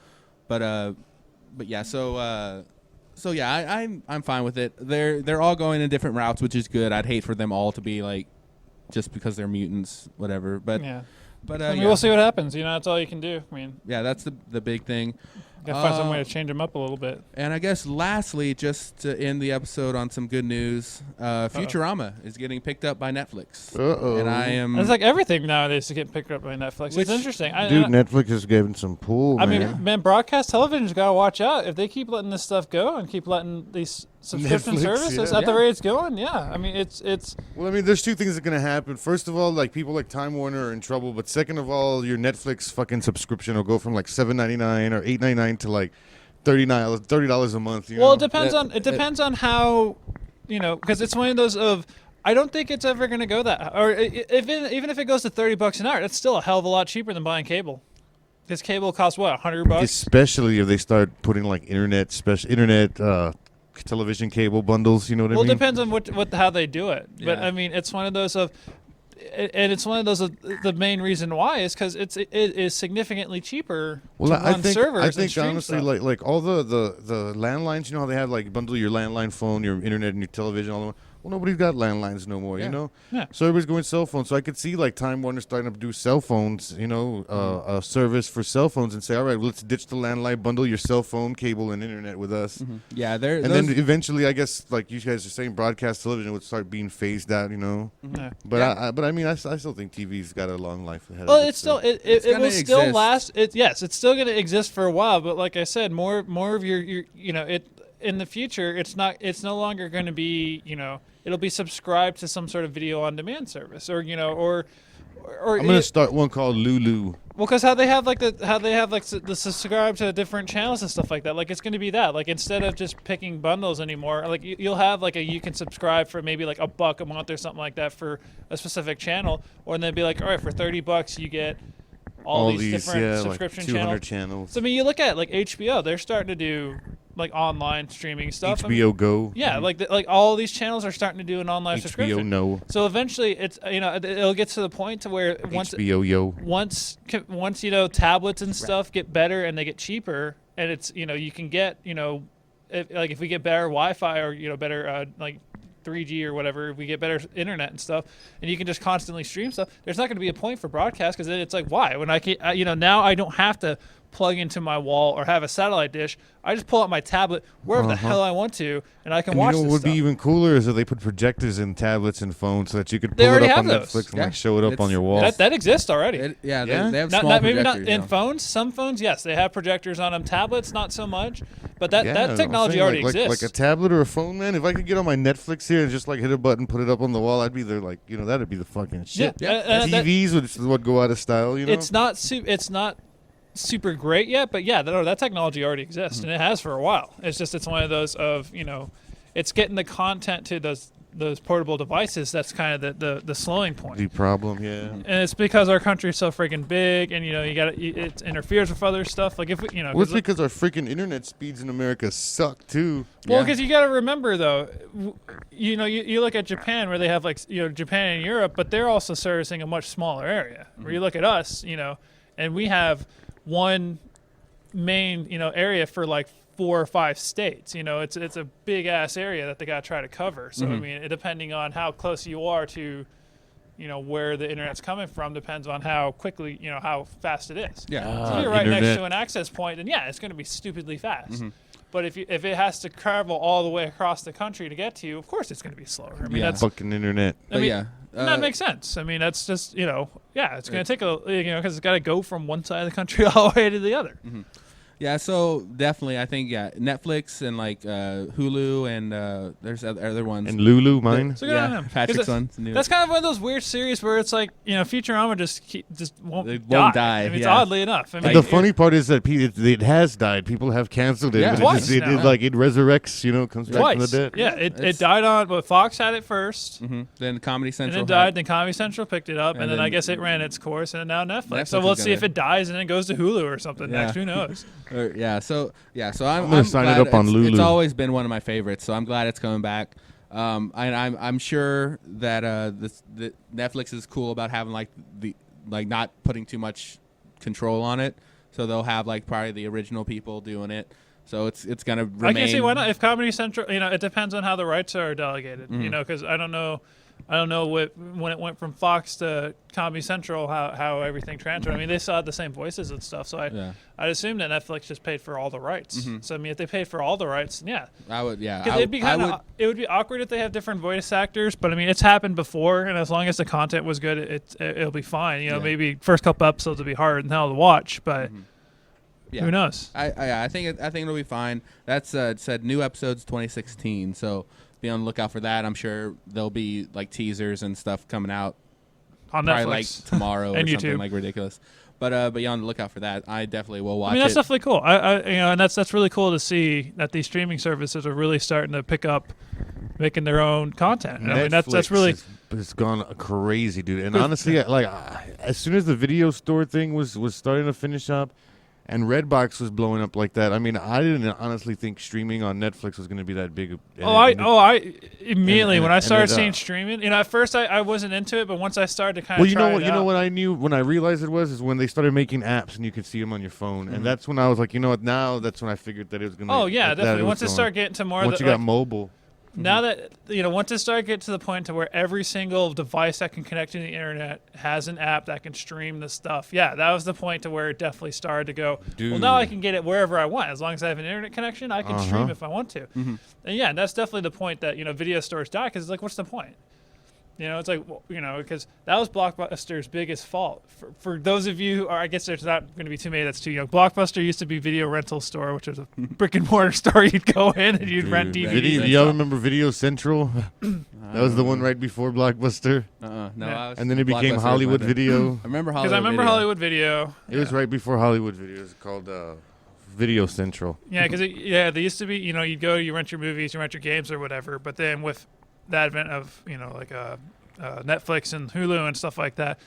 So yeah, I'm fine with it. They're all going in different routes, which is good. I'd hate for them all to be like, just because they're mutants, whatever. But we'll see what happens. That's all you can do. I mean, yeah, that's the big thing. Gotta find some way to change them up a little bit. And I guess lastly, just to end the episode on some good news, Futurama is getting picked up by Netflix. And I am. It's like everything nowadays is getting picked up by Netflix. It's interesting. Netflix is giving some pull. I mean, broadcast television's gotta watch out if they keep letting this stuff go and keep letting these subscription services at the rate it's going. Yeah, I mean, it's. Well, I mean, there's two things that are gonna happen. First of all, like people like Time Warner are in trouble. But second of all, your Netflix fucking subscription will go from like $7.99 or $8.99 to like $30 a month. Well, it depends on how, because it's one of those of. I don't think it's ever going to go that, or even if it goes to $30 an hour, that's still a hell of a lot cheaper than buying cable. Because cable costs what, $100? Especially if they start putting like internet television cable bundles. You know what I mean? Well, it depends on how they do it. But I mean, it's one of those of. And it's one of those. The main reason why is because it is significantly cheaper to run servers. I think honestly, like all the landlines. You know how they have like bundle your landline phone, your internet, and your television all in one. Well, nobody's got landlines no more, Yeah. So everybody's going cell phones. So I could see like Time Warner starting to do cell phones, a service for cell phones, and say, all right, well, let's ditch the landline, bundle your cell phone, cable, and internet with us. Mm-hmm. Yeah, then eventually, I guess, like you guys are saying, broadcast television would start being phased out, Mm-hmm. But I mean, I still think TV's got a long life ahead. Well, of it. it's still it will still last. It's still going to exist for a while. But like I said, more of your in the future, it's no longer going to be, it'll be subscribed to some sort of video on demand service, or I'm going to start one called Lulu. Well, because how they have the subscribe to different channels and stuff like that. Like it's going to be that. Like instead of just picking bundles anymore, like you'll have like you can subscribe for maybe like $1 a month or something like that for a specific channel, or then be like, all right, for $30 you get all these different like subscription 200 channels. So I mean, you look at like HBO, they're starting to do like online streaming stuff. HBO Go. Yeah, like all these channels are starting to do an online subscription. HBO No. So eventually, it's it'll get to the point to where once tablets and stuff get better and they get cheaper, and it's you can get if we get better Wi-Fi or better like 3G or whatever, if we get better internet and stuff, and you can just constantly stream stuff. There's not going to be a point for broadcast because it's like why when I can now I don't have to plug into my wall or have a satellite dish. I just pull out my tablet wherever the hell I want to, and I can watch this what would stuff. be even cooler is that they put projectors in tablets and phones so that you could pull it up on Netflix and show it up on your wall. That exists already. They have small projectors. Maybe not in phones. Some phones, yes, they have projectors on them. Tablets, not so much. But that technology already exists. Like a tablet or a phone, man. If I could get on my Netflix here and just like hit a button, put it up on the wall, I'd be there like, that'd be the fucking shit. Yeah. TVs would go out of style, It's not super great yet, but that technology already exists, and it has for a while. It's one of those of it's getting the content to those portable devices. That's kind of the slowing point. The problem, yeah. And it's because our country's so freaking big, and it interferes with other stuff. Like if well, it's because our freaking internet speeds in America suck too. Well, because you got to remember though, you look at Japan where they have Japan and Europe, but they're also servicing a much smaller area. Where you look at us, and we have one main area for like 4 or 5 states. It's a big ass area that they got to try to cover. So I mean, depending on how close you are to where the internet's coming from depends on how quickly how fast it is. Yeah. So if you're right next to an access point, then it's going to be stupidly fast. But if it has to travel all the way across the country to get to you, of course it's going to be slower. I mean, that's fucking internet. That makes sense. I mean, that's just it's going to take because it's got to go from one side of the country all the way to the other. Yeah, so definitely, I think Netflix and like Hulu and there's other ones. And Lulu, mine. So Patrick's one. That's kind of one of those weird series where it's like Futurama just won't die. I mean, it's oddly enough. I mean, the funny part is that it has died. People have canceled it. Yeah, but twice it resurrects. Comes back from the dead. Yeah, it died on. But Fox had it first. Then Comedy Central. And it died. Then Comedy Central picked it up, and then I guess it ran its course, and now Netflix. So let's see if it dies and then goes to Hulu or something next. Who knows? So I'm gonna sign it up on Lulu. It's always been one of my favorites, so I'm glad it's coming back. I'm sure that the Netflix is cool about having not putting too much control on it, so they'll have like probably the original people doing it. So it's gonna remain. I can see why not. If Comedy Central, it depends on how the rights are delegated. Because I don't know when it went from Fox to Comedy Central how everything transferred. I mean, they still had the same voices and stuff. So I'd assume that Netflix just paid for all the rights. So I mean, if they paid for all the rights, I would. It'd be it would be awkward if they have different voice actors. But I mean, it's happened before, and as long as the content was good, it'll be fine. Maybe first couple episodes will be hard and hell to watch, but. Who knows? I think it'll be fine. That's it said new episodes 2016. So be on the lookout for that. I'm sure there'll be like teasers and stuff coming out on probably Netflix like tomorrow and or something YouTube. like ridiculous. But be on the lookout for that. I definitely will watch it. I mean, that's definitely cool. And that's really cool to see that these streaming services are really starting to pick up making their own content. I mean, that's really it's gone crazy, dude. And honestly, as soon as the video store thing was starting to finish up, and Redbox was blowing up like that. I mean, I didn't honestly think streaming on Netflix was going to be that big. I immediately when I started seeing streaming, at first I wasn't into it, but once I started to kind of you know what I knew when I realized it was when they started making apps and you could see them on your phone, and that's when I was like, you know what? Now that's when I figured that it was going to. Oh yeah, definitely. Once it started getting to more, once you got mobile. Now that once it started getting to the point to where every single device that can connect to the internet has an app that can stream the stuff, that was the point to where it definitely started to go. Dude. Well, now I can get it wherever I want as long as I have an internet connection. I can stream if I want to, and that's definitely the point that video stores die because it's like, what's the point? It's like, because that was Blockbuster's biggest fault. For those of you, or I guess there's not going to be too many that's too young. Blockbuster used to be video rental store, which was a brick and mortar store. You'd go in and you'd rent DVDs. Do y'all remember Video Central? That was the one right before Blockbuster. No. And then it became Hollywood Video. I remember Hollywood Video. It was right before Hollywood Video. It was called Video Central. Yeah, because they used to be, you'd go, you rent your movies, you rent your games or whatever. But then with the advent of Netflix and Hulu and stuff like that,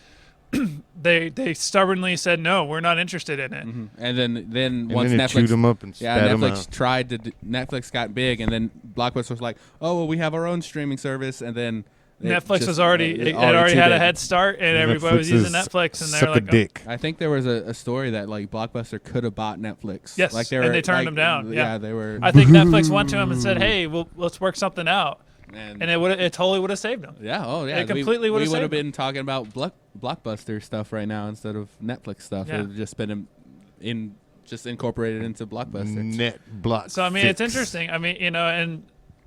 they stubbornly said no, we're not interested in it. And then once then it chewed Netflix them up and spat them Netflix out. tried to Netflix got big, and then Blockbuster was like, oh well, we have our own streaming service, and then Netflix was already had a head start, and everybody was using Netflix, and they're like, dick. I think there was a story that like Blockbuster could have bought Netflix. Yes, like and they turned them down. Yeah, they were. I think Netflix went to them and said, "Hey, let's work something out," and it totally would have saved them. Yeah, oh yeah, it completely would have. We would have been talking about Blockbuster stuff right now instead of Netflix stuff. Yeah. It would have just been just incorporated into Blockbuster. So I mean, it's interesting. I mean, and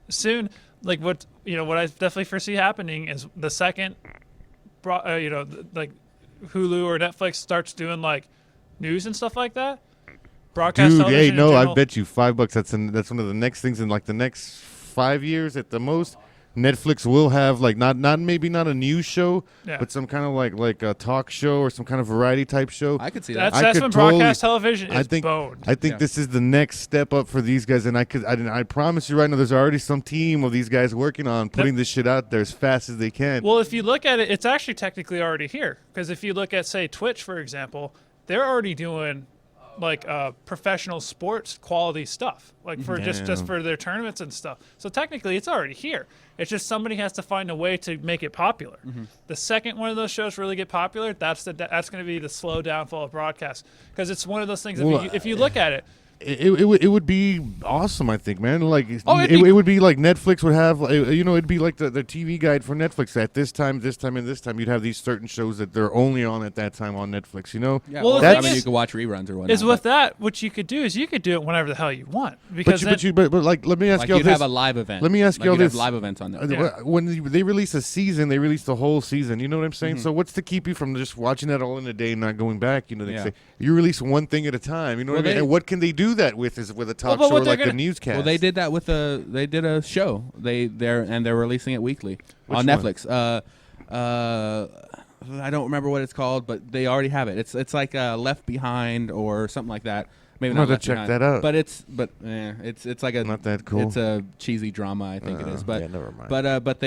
soon, like what I definitely foresee happening is the second, like Hulu or Netflix starts doing like news and stuff like that. Broadcast television. Dude, I bet you $5. That's one of the next things in like the next 5 years at the most. Netflix will have like maybe not a news show, but some kind of like a talk show or some kind of variety type show. I could see that. That's when broadcast television is boned. I think this is the next step up for these guys, and I promise you right now, there's already some team of these guys working on putting this shit out there as fast as they can. Well, if you look at it, it's actually technically already here, because if you look at say Twitch, for example, they're already doing like professional sports quality stuff, like for just for their tournaments and stuff. So technically, it's already here. It's just somebody has to find a way to make it popular. The second one of those shows really get popular, that's going to be the slow downfall of broadcast, because it's one of those things. If you look at it. It would be awesome, I think, man. Like it would be like Netflix would have, it'd be like the TV guide for Netflix. At this time, and this time, you'd have these certain shows that they're only on at that time on Netflix. Yeah, well, you could watch reruns or whatnot. Is with that, what you could do is you could do it whenever the hell you want. Because but like, let me ask you all you'd this. have a live event. Let me ask you all this. Live events on Netflix. When they release a season, they release the whole season. You know what I'm saying? So what's to keep you from just watching that all in a day and not going back? They say you release one thing at a time. You know what I mean? And what can they do that with? Is with a talk show or like a newscast. Well, they did that with they did a show. They're releasing it weekly on Netflix. I don't remember what it's called, but they already have it. It's like Left Behind or something like that. Maybe I'm not gonna Left check Behind, that out. But it's like a not that cool. It's a cheesy drama, I think it is. But never mind. But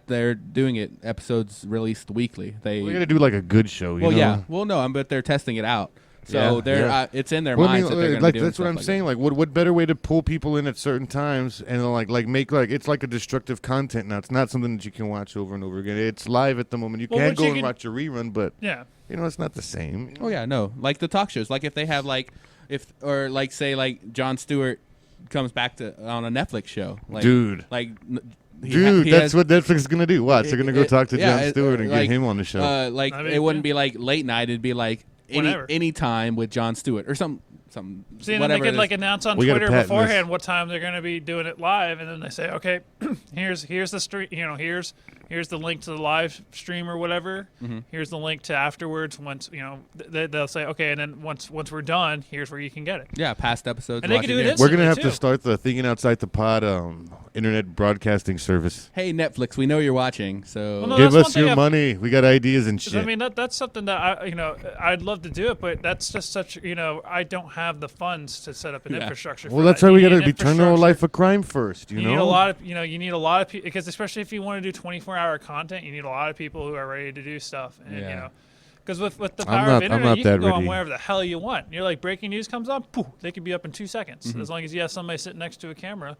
they're doing it. Episodes released weekly. We're gonna do like a good show. You know? Yeah. Well, no, but they're testing it out. So it's in their minds that they're going to do. That's what I'm saying. Like, what better way to pull people in at certain times and like make like it's like a destructive content now. It's not something that you can watch over and over again. It's live at the moment. You can go and watch a rerun, but it's not the same. Oh yeah, no. Like the talk shows. Like if they have say Jon Stewart comes back on a Netflix show. Like, dude. Like. That's what Netflix is going to do. Watch, they're going to go talk to Jon Stewart and get him on the show. It wouldn't be like late night. It'd be like any time with Jon Stewart or some See, and then they could like announce on Twitter beforehand what time they're going to be doing it live, and then they say, okay, here's the stream, here's the link to the live stream or whatever. Here's the link to afterwards. Once they'll say, okay, and then once we're done, here's where you can get it. Yeah, past episodes. And they can do it. We're gonna have to start the Thinking Outside the Pod internet broadcasting service. Hey Netflix, we know you're watching, so give us your money. We got ideas and shit. I mean that's something that I'd love to do it, but that's just such I don't have the funds to set up an infrastructure. Well, that's why we got to be turning our life of crime first. You know, need a lot of you need a lot of people, because especially if you want to do 24-hour content, you need a lot of people who are ready to do stuff. And, because with the power of internet, you can go on wherever the hell you want. You're like, breaking news comes on, poof, they can be up in 2 seconds, as long as you have somebody sitting next to a camera.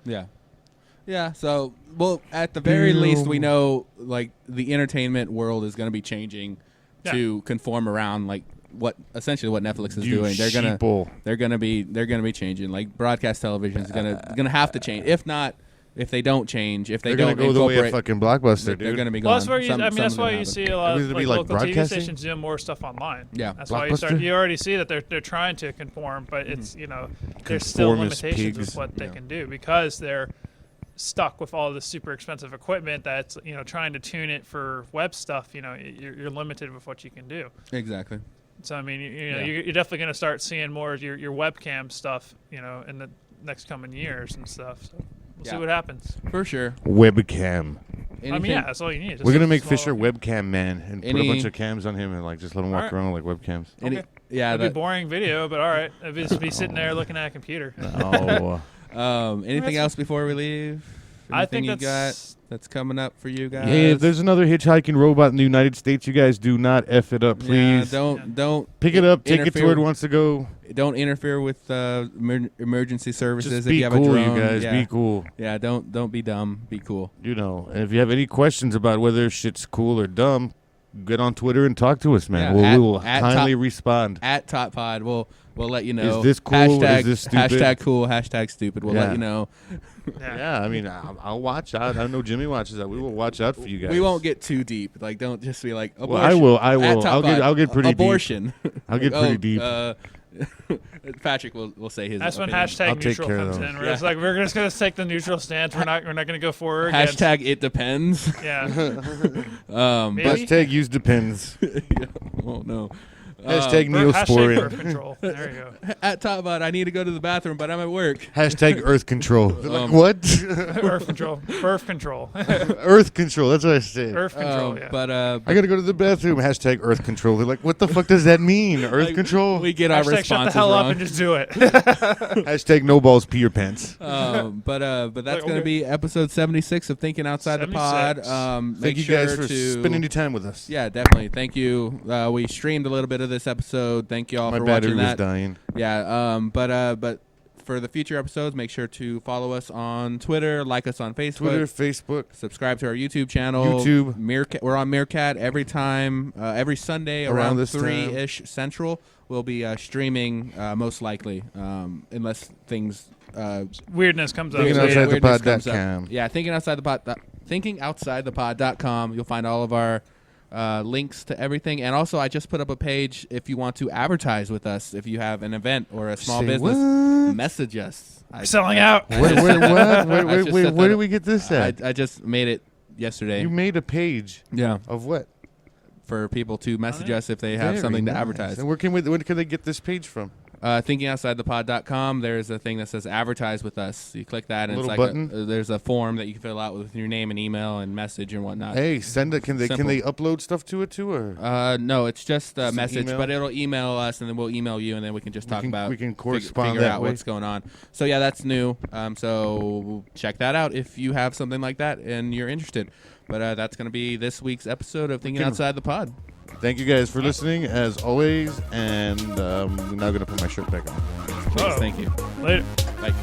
Yeah, so, well, at the very least, we know, like, the entertainment world is going to be changing to conform around, like, what Netflix is doing. They're gonna be changing. Like, broadcast television is gonna have to change. If they don't change, they're gonna go the way of fucking Blockbuster, dude. They're gonna be gone. Well, that's why you see a lot of local TV stations doing more stuff online. Yeah, that's why you already see that they're trying to conform, but it's there's still limitations with what they can do, because they're stuck with all this super expensive equipment that's trying to tune it for web stuff. You're limited with what you can do. Exactly. So I mean, you're definitely going to start seeing more of your webcam stuff, in the next coming years and stuff. So we'll see what happens. For sure. Webcam. I mean, that's all you need. We're gonna make Fisher webcam man and put a bunch of cams on him and like just let him walk around with like webcams. Okay. It'd be boring video, but all right. It'd just be sitting there looking at a computer. Oh. Anything else before we leave? I think that's that's coming up for you guys. Yeah, if there's another hitchhiking robot in the United States, you guys do not F it up, please. Yeah, don't pick it up, take it to where it wants to go. Don't interfere with emergency services. Just if be you have cool, a drone. you guys. Yeah. Be cool. Yeah, don't be dumb. Be cool. You know, and if you have any questions about whether shit's cool or dumb, get on Twitter and talk to us, man. Yeah, we will kindly respond. At Top Pod, we'll let you know. Is this cool? Hashtag, Is this stupid? Hashtag cool. Hashtag stupid. We'll let you know. Yeah, I mean, I'll watch out. I know Jimmy watches that. We will watch out for you guys. We won't get too deep. Like, don't just be like, abortion. Well, I will. I'll get pretty abortion. deep. I'll get pretty deep. Patrick will say his. That's opinion. when hashtag neutral comes in. We're just like, we're just gonna take the neutral stance. We're not gonna go forward. Hashtag it depends. Yeah. Hashtag use depends. Yeah, well, no. Hashtag Hashtag Neosporin. birth control. There you go. At Top Pod, I need to go to the bathroom, but I'm at work. Hashtag Earth control. Like, what? Earth control. Birth control. Earth control. That's what I said. Earth control. Yeah. But I gotta go to the bathroom. Hashtag Earth control. They're like, what the fuck does that mean? Earth like, control. We get our Hashtag responses shut the hell wrong. up and just do it. Hashtag no balls, pee your pants. But that's Like, going to okay. be episode 76 of Thinking Outside the Pod. 76. Thank you guys for spending any time with us. Yeah, definitely. Thank you. We streamed a little bit of this episode. Thank you all My for battery watching was that. dying. Yeah. But for the future episodes, make sure to follow us on Twitter, like us on Facebook, Twitter, Facebook, subscribe to our YouTube channel. YouTube. We're on Meerkat every time, every Sunday around this 3-ish Central. We'll be streaming most likely, unless things. Weirdness comes up. ThinkingOutsideThePod.com. Yeah, thinkingoutsidethepod.com. You'll find all of our links to everything. And also, I just put up a page if you want to advertise with us. If you have an event or a small Say business, what? message us. Selling out. Wait, where do we get this at? I just made it yesterday. You made a page. Yeah, Of what? for people to message us if they have Very something to nice. advertise. And where can they get this page from? ThinkingOutsideThePod.com. There's a thing that says advertise with us. You click that, and Little it's like button? there's a form that you can fill out with your name and email and message and whatnot. Hey, send it. Can they upload stuff to it too, or No, it's just a Just an message, email? but it'll email us, and then we'll email you, and then we can just talk about. we can correspond figure that out way. what's going on. So yeah, that's new. So check that out if you have something like that and you're interested. But that's going to be this week's episode of Thinking Outside the Pod. Thank you guys for listening, as always. And I'm now going to put my shirt back on. Please, thank you. Later. Bye.